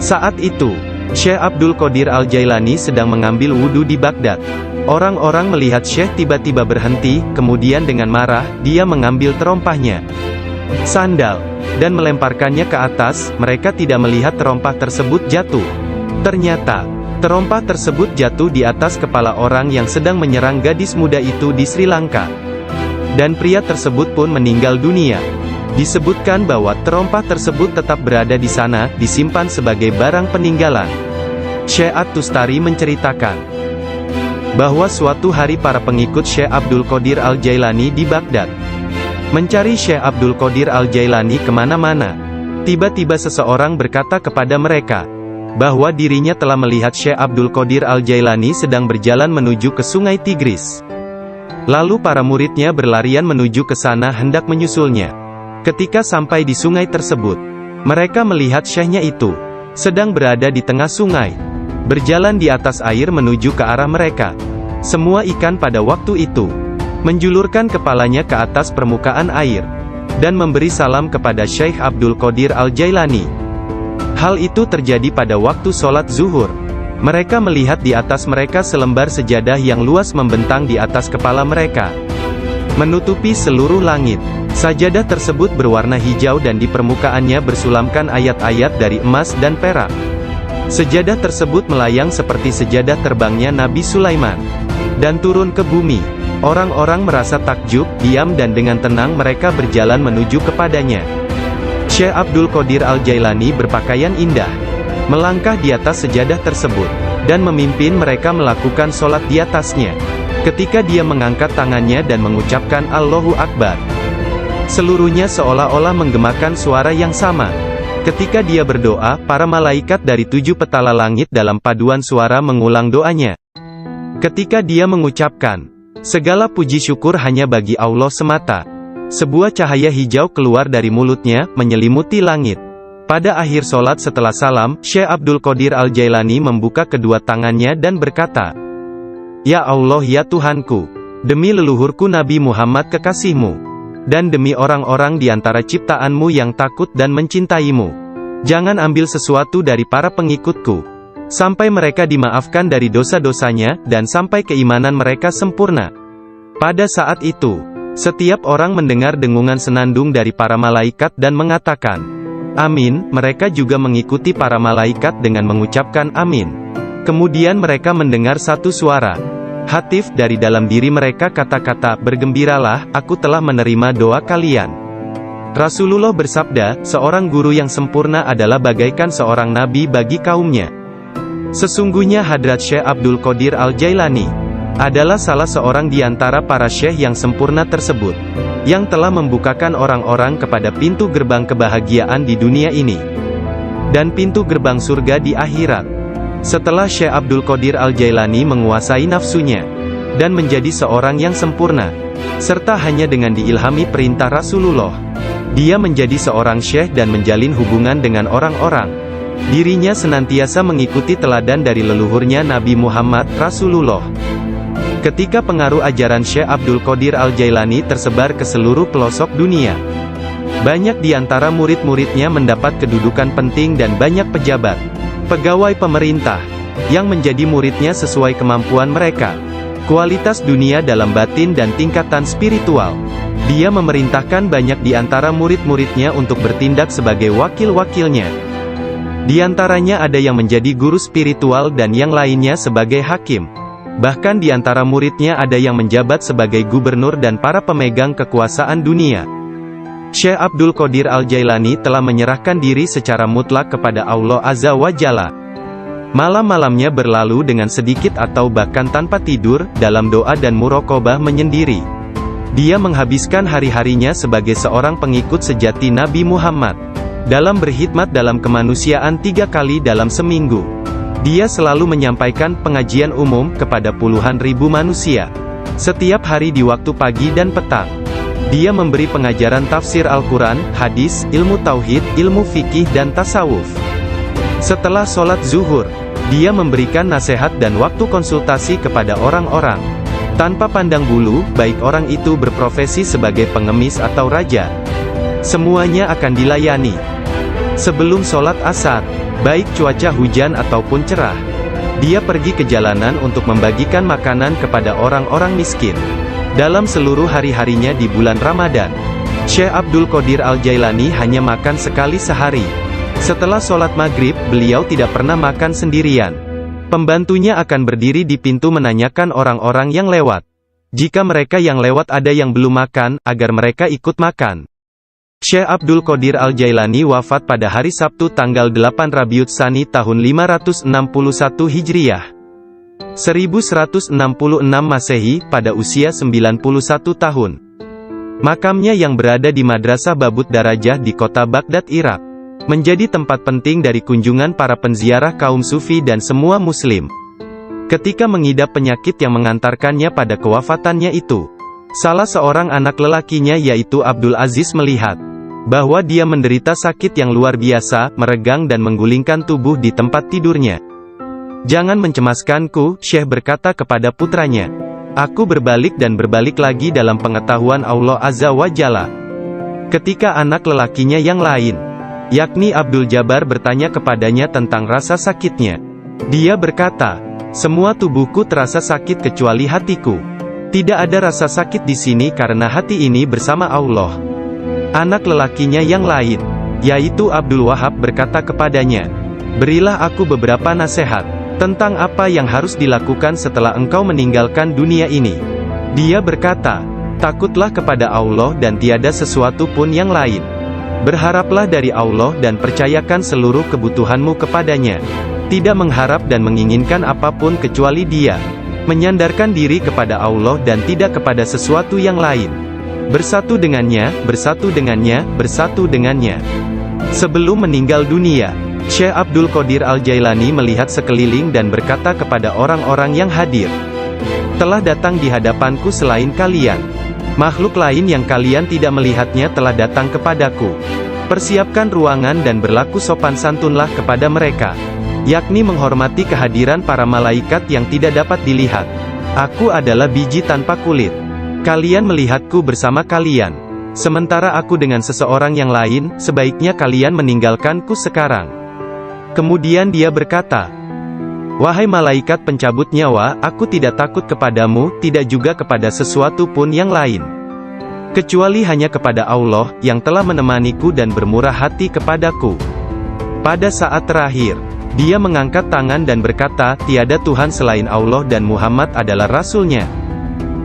Saat itu, Syekh Abdul Qadir Al-Jailani sedang mengambil wudhu di Baghdad. Orang-orang melihat Syekh tiba-tiba berhenti, kemudian dengan marah, dia mengambil terompahnya, sandal, dan melemparkannya ke atas. Mereka tidak melihat terompah tersebut jatuh. Ternyata, terompah tersebut jatuh di atas kepala orang yang sedang menyerang gadis muda itu di Sri Lanka. Dan pria tersebut pun meninggal dunia. Disebutkan bahwa terompah tersebut tetap berada di sana, disimpan sebagai barang peninggalan. Syekh At-Tustari menceritakan bahwa suatu hari para pengikut Syekh Abdul Qadir Al-Jailani di Baghdad mencari Syekh Abdul Qadir Al-Jailani kemana-mana. Tiba-tiba seseorang berkata kepada mereka bahwa dirinya telah melihat Syekh Abdul Qadir Al-Jailani sedang berjalan menuju ke Sungai Tigris. Lalu para muridnya berlarian menuju ke sana hendak menyusulnya. Ketika sampai di sungai tersebut, mereka melihat syekhnya itu sedang berada di tengah sungai, berjalan di atas air menuju ke arah mereka. Semua ikan pada waktu itu menjulurkan kepalanya ke atas permukaan air dan memberi salam kepada Syekh Abdul Qadir Al-Jailani. Hal itu terjadi pada waktu sholat zuhur. Mereka melihat di atas mereka selembar sejadah yang luas membentang di atas kepala mereka, menutupi seluruh langit. Sajadah tersebut berwarna hijau dan di permukaannya bersulamkan ayat-ayat dari emas dan perak. Sejadah tersebut melayang seperti sejadah terbangnya Nabi Sulaiman, dan turun ke bumi. Orang-orang merasa takjub, diam dan dengan tenang mereka berjalan menuju kepadanya. Syekh Abdul Qadir Al-Jailani berpakaian indah, melangkah di atas sejadah tersebut, dan memimpin mereka melakukan sholat di atasnya. Ketika dia mengangkat tangannya dan mengucapkan Allahu Akbar, seluruhnya seolah-olah menggemakan suara yang sama. Ketika dia berdoa, para malaikat dari 7 petala langit dalam paduan suara mengulang doanya. Ketika dia mengucapkan, segala puji syukur hanya bagi Allah semata, sebuah cahaya hijau keluar dari mulutnya, menyelimuti langit. Pada akhir sholat setelah salam, Syekh Abdul Qadir Al-Jailani membuka kedua tangannya dan berkata, "Ya Allah ya Tuhanku, demi leluhurku Nabi Muhammad kekasihmu, dan demi orang-orang di antara ciptaanmu yang takut dan mencintaimu, jangan ambil sesuatu dari para pengikutku, sampai mereka dimaafkan dari dosa-dosanya, dan sampai keimanan mereka sempurna." Pada saat itu, setiap orang mendengar dengungan senandung dari para malaikat dan mengatakan, "Amin." Mereka juga mengikuti para malaikat dengan mengucapkan amin. Kemudian mereka mendengar satu suara hatif dari dalam diri mereka, kata-kata, "Bergembiralah, aku telah menerima doa kalian." Rasulullah bersabda, seorang guru yang sempurna adalah bagaikan seorang nabi bagi kaumnya. Sesungguhnya Hadrat Syekh Abdul Qadir Al-Jailani adalah salah seorang di antara para syekh yang sempurna tersebut, yang telah membukakan orang-orang kepada pintu gerbang kebahagiaan di dunia ini, dan pintu gerbang surga di akhirat. Setelah Syekh Abdul Qadir Al-Jailani menguasai nafsunya, dan menjadi seorang yang sempurna, serta hanya dengan diilhami perintah Rasulullah, dia menjadi seorang syekh dan menjalin hubungan dengan orang-orang. Dirinya senantiasa mengikuti teladan dari leluhurnya Nabi Muhammad Rasulullah. Ketika pengaruh ajaran Syekh Abdul Qadir Al-Jailani tersebar ke seluruh pelosok dunia, banyak di antara murid-muridnya mendapat kedudukan penting dan banyak pejabat, pegawai pemerintah, yang menjadi muridnya sesuai kemampuan mereka, kualitas dunia dalam batin dan tingkatan spiritual. Dia memerintahkan banyak di antara murid-muridnya untuk bertindak sebagai wakil-wakilnya. Di antaranya ada yang menjadi guru spiritual dan yang lainnya sebagai hakim. Bahkan di antara muridnya ada yang menjabat sebagai gubernur dan para pemegang kekuasaan dunia. Syekh Abdul Qadir Al-Jailani telah menyerahkan diri secara mutlak kepada Allah Azza wa Jalla. Malam-malamnya berlalu dengan sedikit atau bahkan tanpa tidur, dalam doa dan muraqabah menyendiri. Dia menghabiskan hari-harinya sebagai seorang pengikut sejati Nabi Muhammad, dalam berkhidmat dalam kemanusiaan 3 kali dalam seminggu. Dia selalu menyampaikan pengajian umum kepada puluhan ribu manusia, setiap hari di waktu pagi dan petang. Dia memberi pengajaran tafsir Al-Quran, hadis, ilmu tauhid, ilmu fikih dan tasawuf. Setelah sholat zuhur, dia memberikan nasihat dan waktu konsultasi kepada orang-orang, tanpa pandang bulu, baik orang itu berprofesi sebagai pengemis atau raja. Semuanya akan dilayani. Sebelum sholat asar, baik cuaca hujan ataupun cerah, dia pergi ke jalanan untuk membagikan makanan kepada orang-orang miskin. Dalam seluruh hari-harinya di bulan Ramadan, Syekh Abdul Qadir Al-Jailani hanya makan sekali sehari. Setelah sholat maghrib, beliau tidak pernah makan sendirian. Pembantunya akan berdiri di pintu menanyakan orang-orang yang lewat. Jika mereka yang lewat ada yang belum makan, agar mereka ikut makan. Syekh Abdul Qadir Al-Jailani wafat pada hari Sabtu tanggal 8 Rabiul Tsani tahun 561 Hijriah. 1166 Masehi, pada usia 91 tahun. Makamnya yang berada di Madrasah Babut Darajah di kota Baghdad, Irak, menjadi tempat penting dari kunjungan para penziarah kaum sufi dan semua muslim. Ketika mengidap penyakit yang mengantarkannya pada kewafatannya itu, salah seorang anak lelakinya yaitu Abdul Aziz melihat bahwa dia menderita sakit yang luar biasa, meregang dan menggulingkan tubuh di tempat tidurnya. "Jangan mencemaskanku," Syekh berkata kepada putranya. "Aku berbalik dan berbalik lagi dalam pengetahuan Allah Azza wa Jalla." Ketika anak lelakinya yang lain, yakni Abdul Jabbar, bertanya kepadanya tentang rasa sakitnya, dia berkata, "Semua tubuhku terasa sakit kecuali hatiku. Tidak ada rasa sakit di sini karena hati ini bersama Allah." Anak lelakinya yang lain, yaitu Abdul Wahab, berkata kepadanya, "Berilah aku beberapa nasihat tentang apa yang harus dilakukan setelah engkau meninggalkan dunia ini." Dia berkata, "Takutlah kepada Allah dan tiada sesuatu pun yang lain. Berharaplah dari Allah dan percayakan seluruh kebutuhanmu kepadanya. Tidak mengharap dan menginginkan apapun kecuali Dia. Menyandarkan diri kepada Allah dan tidak kepada sesuatu yang lain. Bersatu dengannya, bersatu dengannya, bersatu dengannya." Sebelum meninggal dunia, Syekh Abdul Qadir Al-Jailani melihat sekeliling dan berkata kepada orang-orang yang hadir, "Telah datang di hadapanku selain kalian. Makhluk lain yang kalian tidak melihatnya telah datang kepadaku. Persiapkan ruangan dan berlaku sopan santunlah kepada mereka, yakni menghormati kehadiran para malaikat yang tidak dapat dilihat. Aku adalah biji tanpa kulit. Kalian melihatku bersama kalian. Sementara aku dengan seseorang yang lain, sebaiknya kalian meninggalkanku sekarang." Kemudian dia berkata, "Wahai malaikat pencabut nyawa, aku tidak takut kepadamu, tidak juga kepada sesuatu pun yang lain, kecuali hanya kepada Allah, yang telah menemaniku dan bermurah hati kepadaku." Pada saat terakhir, dia mengangkat tangan dan berkata, "Tiada Tuhan selain Allah dan Muhammad adalah Rasul-Nya.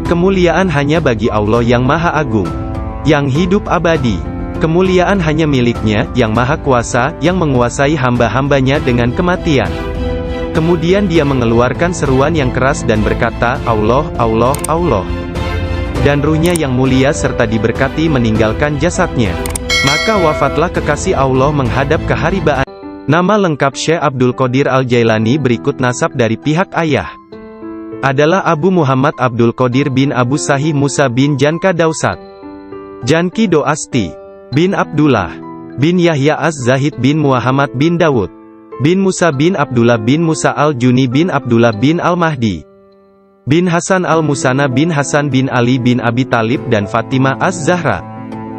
Kemuliaan hanya bagi Allah yang Maha Agung, yang hidup abadi. Kemuliaan hanya miliknya, yang maha kuasa, yang menguasai hamba-hambanya dengan kematian. Kemudian dia mengeluarkan seruan yang keras dan berkata, Allah, Allah, Allah. Dan ruhnya yang mulia serta diberkati meninggalkan jasadnya. Maka wafatlah kekasih Allah menghadap keharibaan. Nama lengkap Syekh Abdul Qadir Al-Jailani berikut nasab dari pihak ayah. Adalah Abu Muhammad Abdul Qadir bin Abu Sahih Musa bin Janka Dausat. Janki Doasti. Bin Abdullah. Bin Yahya Az-Zahid bin Muhammad bin Dawud. Bin Musa bin Abdullah bin Musa Al-Juni bin Abdullah bin Al-Mahdi. Bin Hasan Al-Musana bin Hasan bin Ali bin Abi Talib dan Fatimah Az-Zahra.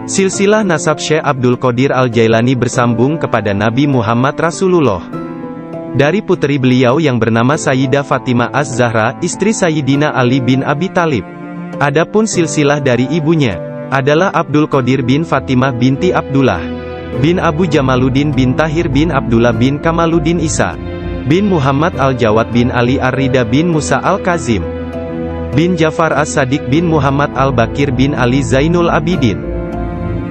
Silsilah nasab Syekh Abdul Qadir Al-Jailani bersambung kepada Nabi Muhammad Rasulullah. Dari puteri beliau yang bernama Sayyidah Fatimah Az-Zahra, istri Sayyidina Ali bin Abi Talib. Adapun silsilah dari ibunya adalah Abdul Qadir bin Fatimah binti Abdullah bin Abu Jamaluddin bin Tahir bin Abdullah bin Kamaluddin Isa bin Muhammad Al-Jawad bin Ali Ar-Rida bin Musa Al-Kazim bin Jafar As-Sadiq bin Muhammad Al-Bakir bin Ali Zainul Abidin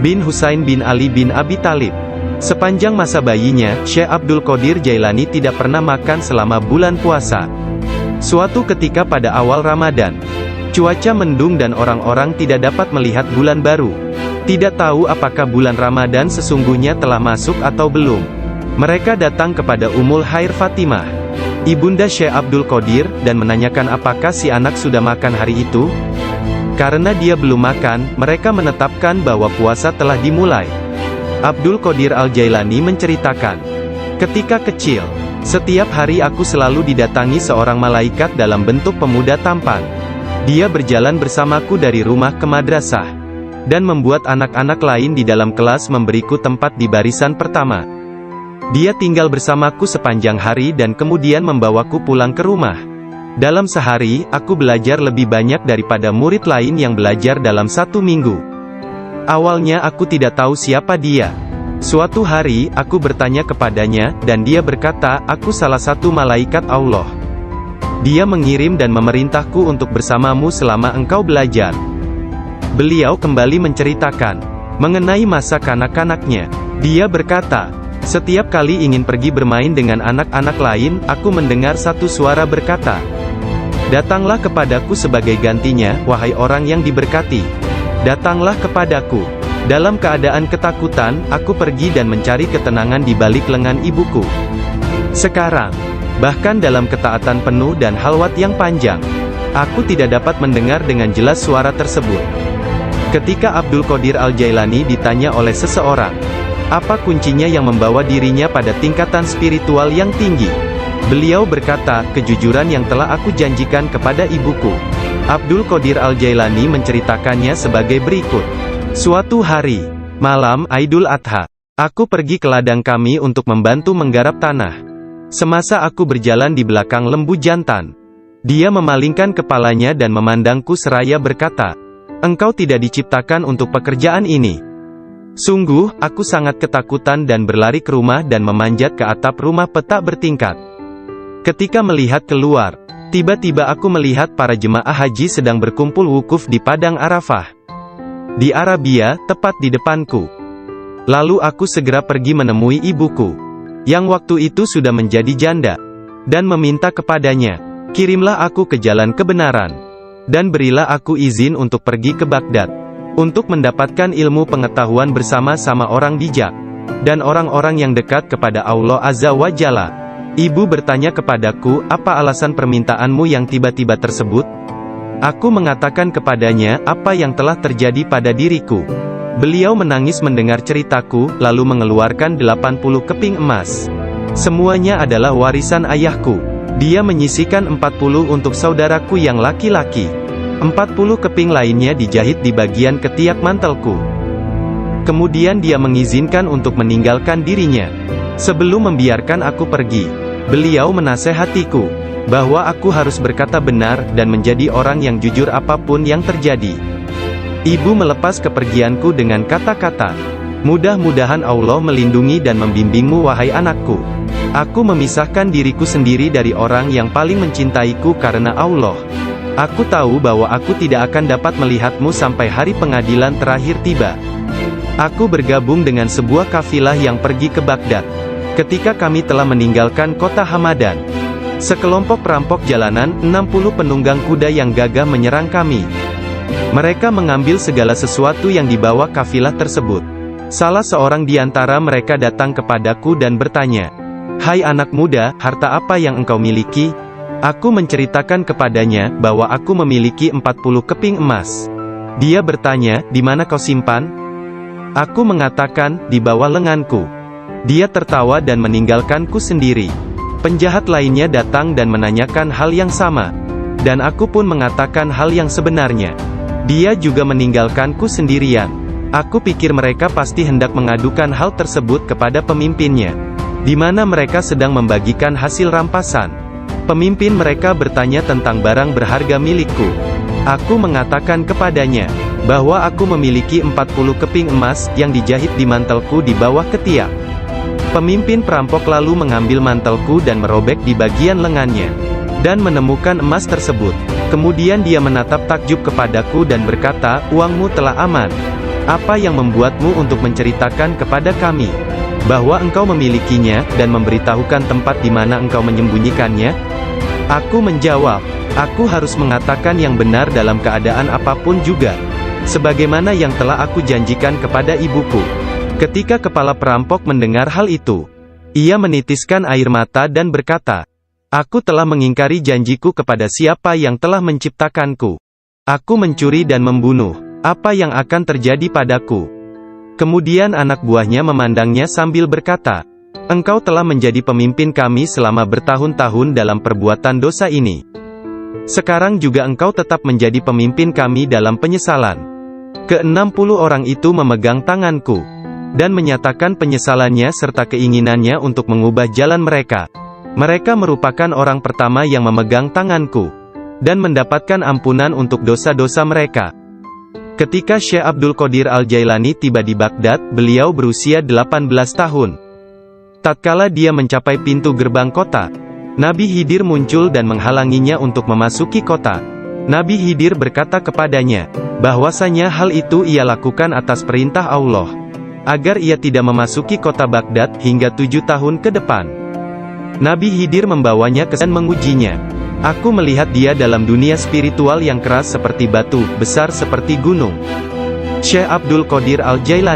bin Husain bin Ali bin Abi Talib. Sepanjang masa bayinya, Syekh Abdul Qadir Jailani tidak pernah makan selama bulan puasa. Suatu ketika pada awal Ramadan, cuaca mendung dan orang-orang tidak dapat melihat bulan baru. Tidak tahu apakah bulan Ramadan sesungguhnya telah masuk atau belum. Mereka datang kepada Ummul Khair Fatimah, ibunda Syekh Abdul Qadir, dan menanyakan apakah si anak sudah makan hari itu. Karena dia belum makan, mereka menetapkan bahwa puasa telah dimulai. Abdul Qadir Al-Jailani menceritakan, ketika kecil, setiap hari aku selalu didatangi seorang malaikat dalam bentuk pemuda tampan. Dia berjalan bersamaku dari rumah ke madrasah, dan membuat anak-anak lain di dalam kelas memberiku tempat di barisan pertama. Dia tinggal bersamaku sepanjang hari dan kemudian membawaku pulang ke rumah. Dalam sehari, aku belajar lebih banyak daripada murid lain yang belajar dalam 1 minggu. Awalnya aku tidak tahu siapa dia. Suatu hari, aku bertanya kepadanya, dan dia berkata, aku salah satu malaikat Allah. Dia mengirim dan memerintahku untuk bersamamu selama engkau belajar. Beliau kembali menceritakan mengenai masa kanak-kanaknya. Dia berkata, setiap kali ingin pergi bermain dengan anak-anak lain, aku mendengar satu suara berkata, datanglah kepadaku sebagai gantinya, wahai orang yang diberkati. Datanglah kepadaku. Dalam keadaan ketakutan, aku pergi dan mencari ketenangan di balik lengan ibuku. Sekarang, bahkan dalam ketaatan penuh dan halwat yang panjang, aku tidak dapat mendengar dengan jelas suara tersebut. Ketika Abdul Qadir Al-Jailani ditanya oleh seseorang, apa kuncinya yang membawa dirinya pada tingkatan spiritual yang tinggi? Beliau berkata, kejujuran yang telah aku janjikan kepada ibuku. Abdul Qadir Al-Jailani menceritakannya sebagai berikut. Suatu hari, malam Aidul Adha, aku pergi ke ladang kami untuk membantu menggarap tanah. Semasa aku berjalan di belakang lembu jantan, dia memalingkan kepalanya dan memandangku seraya berkata, engkau tidak diciptakan untuk pekerjaan ini. Sungguh, aku sangat ketakutan dan berlari ke rumah dan memanjat ke atap rumah petak bertingkat. Ketika melihat keluar, tiba-tiba aku melihat para jemaah haji sedang berkumpul wukuf di Padang Arafah. Di Arabia, tepat di depanku. Lalu aku segera pergi menemui ibuku, yang waktu itu sudah menjadi janda, dan meminta kepadanya, kirimlah aku ke jalan kebenaran, dan berilah aku izin untuk pergi ke Baghdad, untuk mendapatkan ilmu pengetahuan bersama-sama orang bijak, dan orang-orang yang dekat kepada Allah Azza wa Jalla. Ibu bertanya kepadaku, apa alasan permintaanmu yang tiba-tiba tersebut? Aku mengatakan kepadanya, apa yang telah terjadi pada diriku. Beliau menangis mendengar ceritaku, lalu mengeluarkan 80 keping emas. Semuanya adalah warisan ayahku. Dia menyisihkan 40 untuk saudaraku yang laki-laki. 40 keping lainnya dijahit di bagian ketiak mantelku. Kemudian dia mengizinkan untuk meninggalkan dirinya. Sebelum membiarkan aku pergi, beliau menasehatiku, bahwa aku harus berkata benar, dan menjadi orang yang jujur apapun yang terjadi. Ibu melepas kepergianku dengan kata-kata, mudah-mudahan Allah melindungi dan membimbingmu wahai anakku. Aku memisahkan diriku sendiri dari orang yang paling mencintaiku karena Allah. Aku tahu bahwa aku tidak akan dapat melihatmu sampai hari pengadilan terakhir tiba. Aku bergabung dengan sebuah kafilah yang pergi ke Baghdad. Ketika kami telah meninggalkan kota Hamadan, sekelompok perampok jalanan, 60 penunggang kuda yang gagah menyerang kami. Mereka mengambil segala sesuatu yang dibawa kafilah tersebut. Salah seorang di antara mereka datang kepadaku dan bertanya, "Hai anak muda, harta apa yang engkau miliki?" Aku menceritakan kepadanya bahwa aku memiliki 40 keping emas. Dia bertanya, "Di mana kau simpan?" Aku mengatakan, "Di bawah lenganku." Dia tertawa dan meninggalkanku sendiri. Penjahat lainnya datang dan menanyakan hal yang sama. Dan aku pun mengatakan hal yang sebenarnya. Dia juga meninggalkanku sendirian. Aku pikir mereka pasti hendak mengadukan hal tersebut kepada pemimpinnya, di mana mereka sedang membagikan hasil rampasan. Pemimpin mereka bertanya tentang barang berharga milikku. Aku mengatakan kepadanya bahwa aku memiliki 40 keping emas yang dijahit di mantelku di bawah ketiak. Pemimpin perampok lalu mengambil mantelku dan merobek di bagian lengannya, dan menemukan emas tersebut. Kemudian dia menatap takjub kepadaku dan berkata, "Uangmu telah aman. Apa yang membuatmu untuk menceritakan kepada kami bahwa engkau memilikinya, dan memberitahukan tempat di mana engkau menyembunyikannya?" Aku menjawab, "Aku harus mengatakan yang benar dalam keadaan apapun juga, sebagaimana yang telah aku janjikan kepada ibuku." Ketika kepala perampok mendengar hal itu, ia menitiskan air mata dan berkata, "Aku telah mengingkari janjiku kepada siapa yang telah menciptakanku. Aku mencuri dan membunuh. Apa yang akan terjadi padaku?" Kemudian anak buahnya memandangnya sambil berkata, "Engkau telah menjadi pemimpin kami selama bertahun-tahun dalam perbuatan dosa ini. Sekarang juga engkau tetap menjadi pemimpin kami dalam penyesalan." Ke-60 orang itu memegang tanganku, dan menyatakan penyesalannya serta keinginannya untuk mengubah jalan mereka. Mereka merupakan orang pertama yang memegang tanganku, dan mendapatkan ampunan untuk dosa-dosa mereka. Ketika Syekh Abdul Qadir Al-Jailani tiba di Baghdad, beliau berusia 18 tahun. Tatkala dia mencapai pintu gerbang kota, Nabi Khidir muncul dan menghalanginya untuk memasuki kota. Nabi Khidir berkata kepadanya, bahwasanya hal itu ia lakukan atas perintah Allah, agar ia tidak memasuki kota Baghdad hingga 7 tahun ke depan. Nabi Khidir membawanya ke dan mengujinya. Aku melihat dia dalam dunia spiritual yang keras seperti batu, besar seperti gunung. Syekh Abdul Qadir Al-Jailani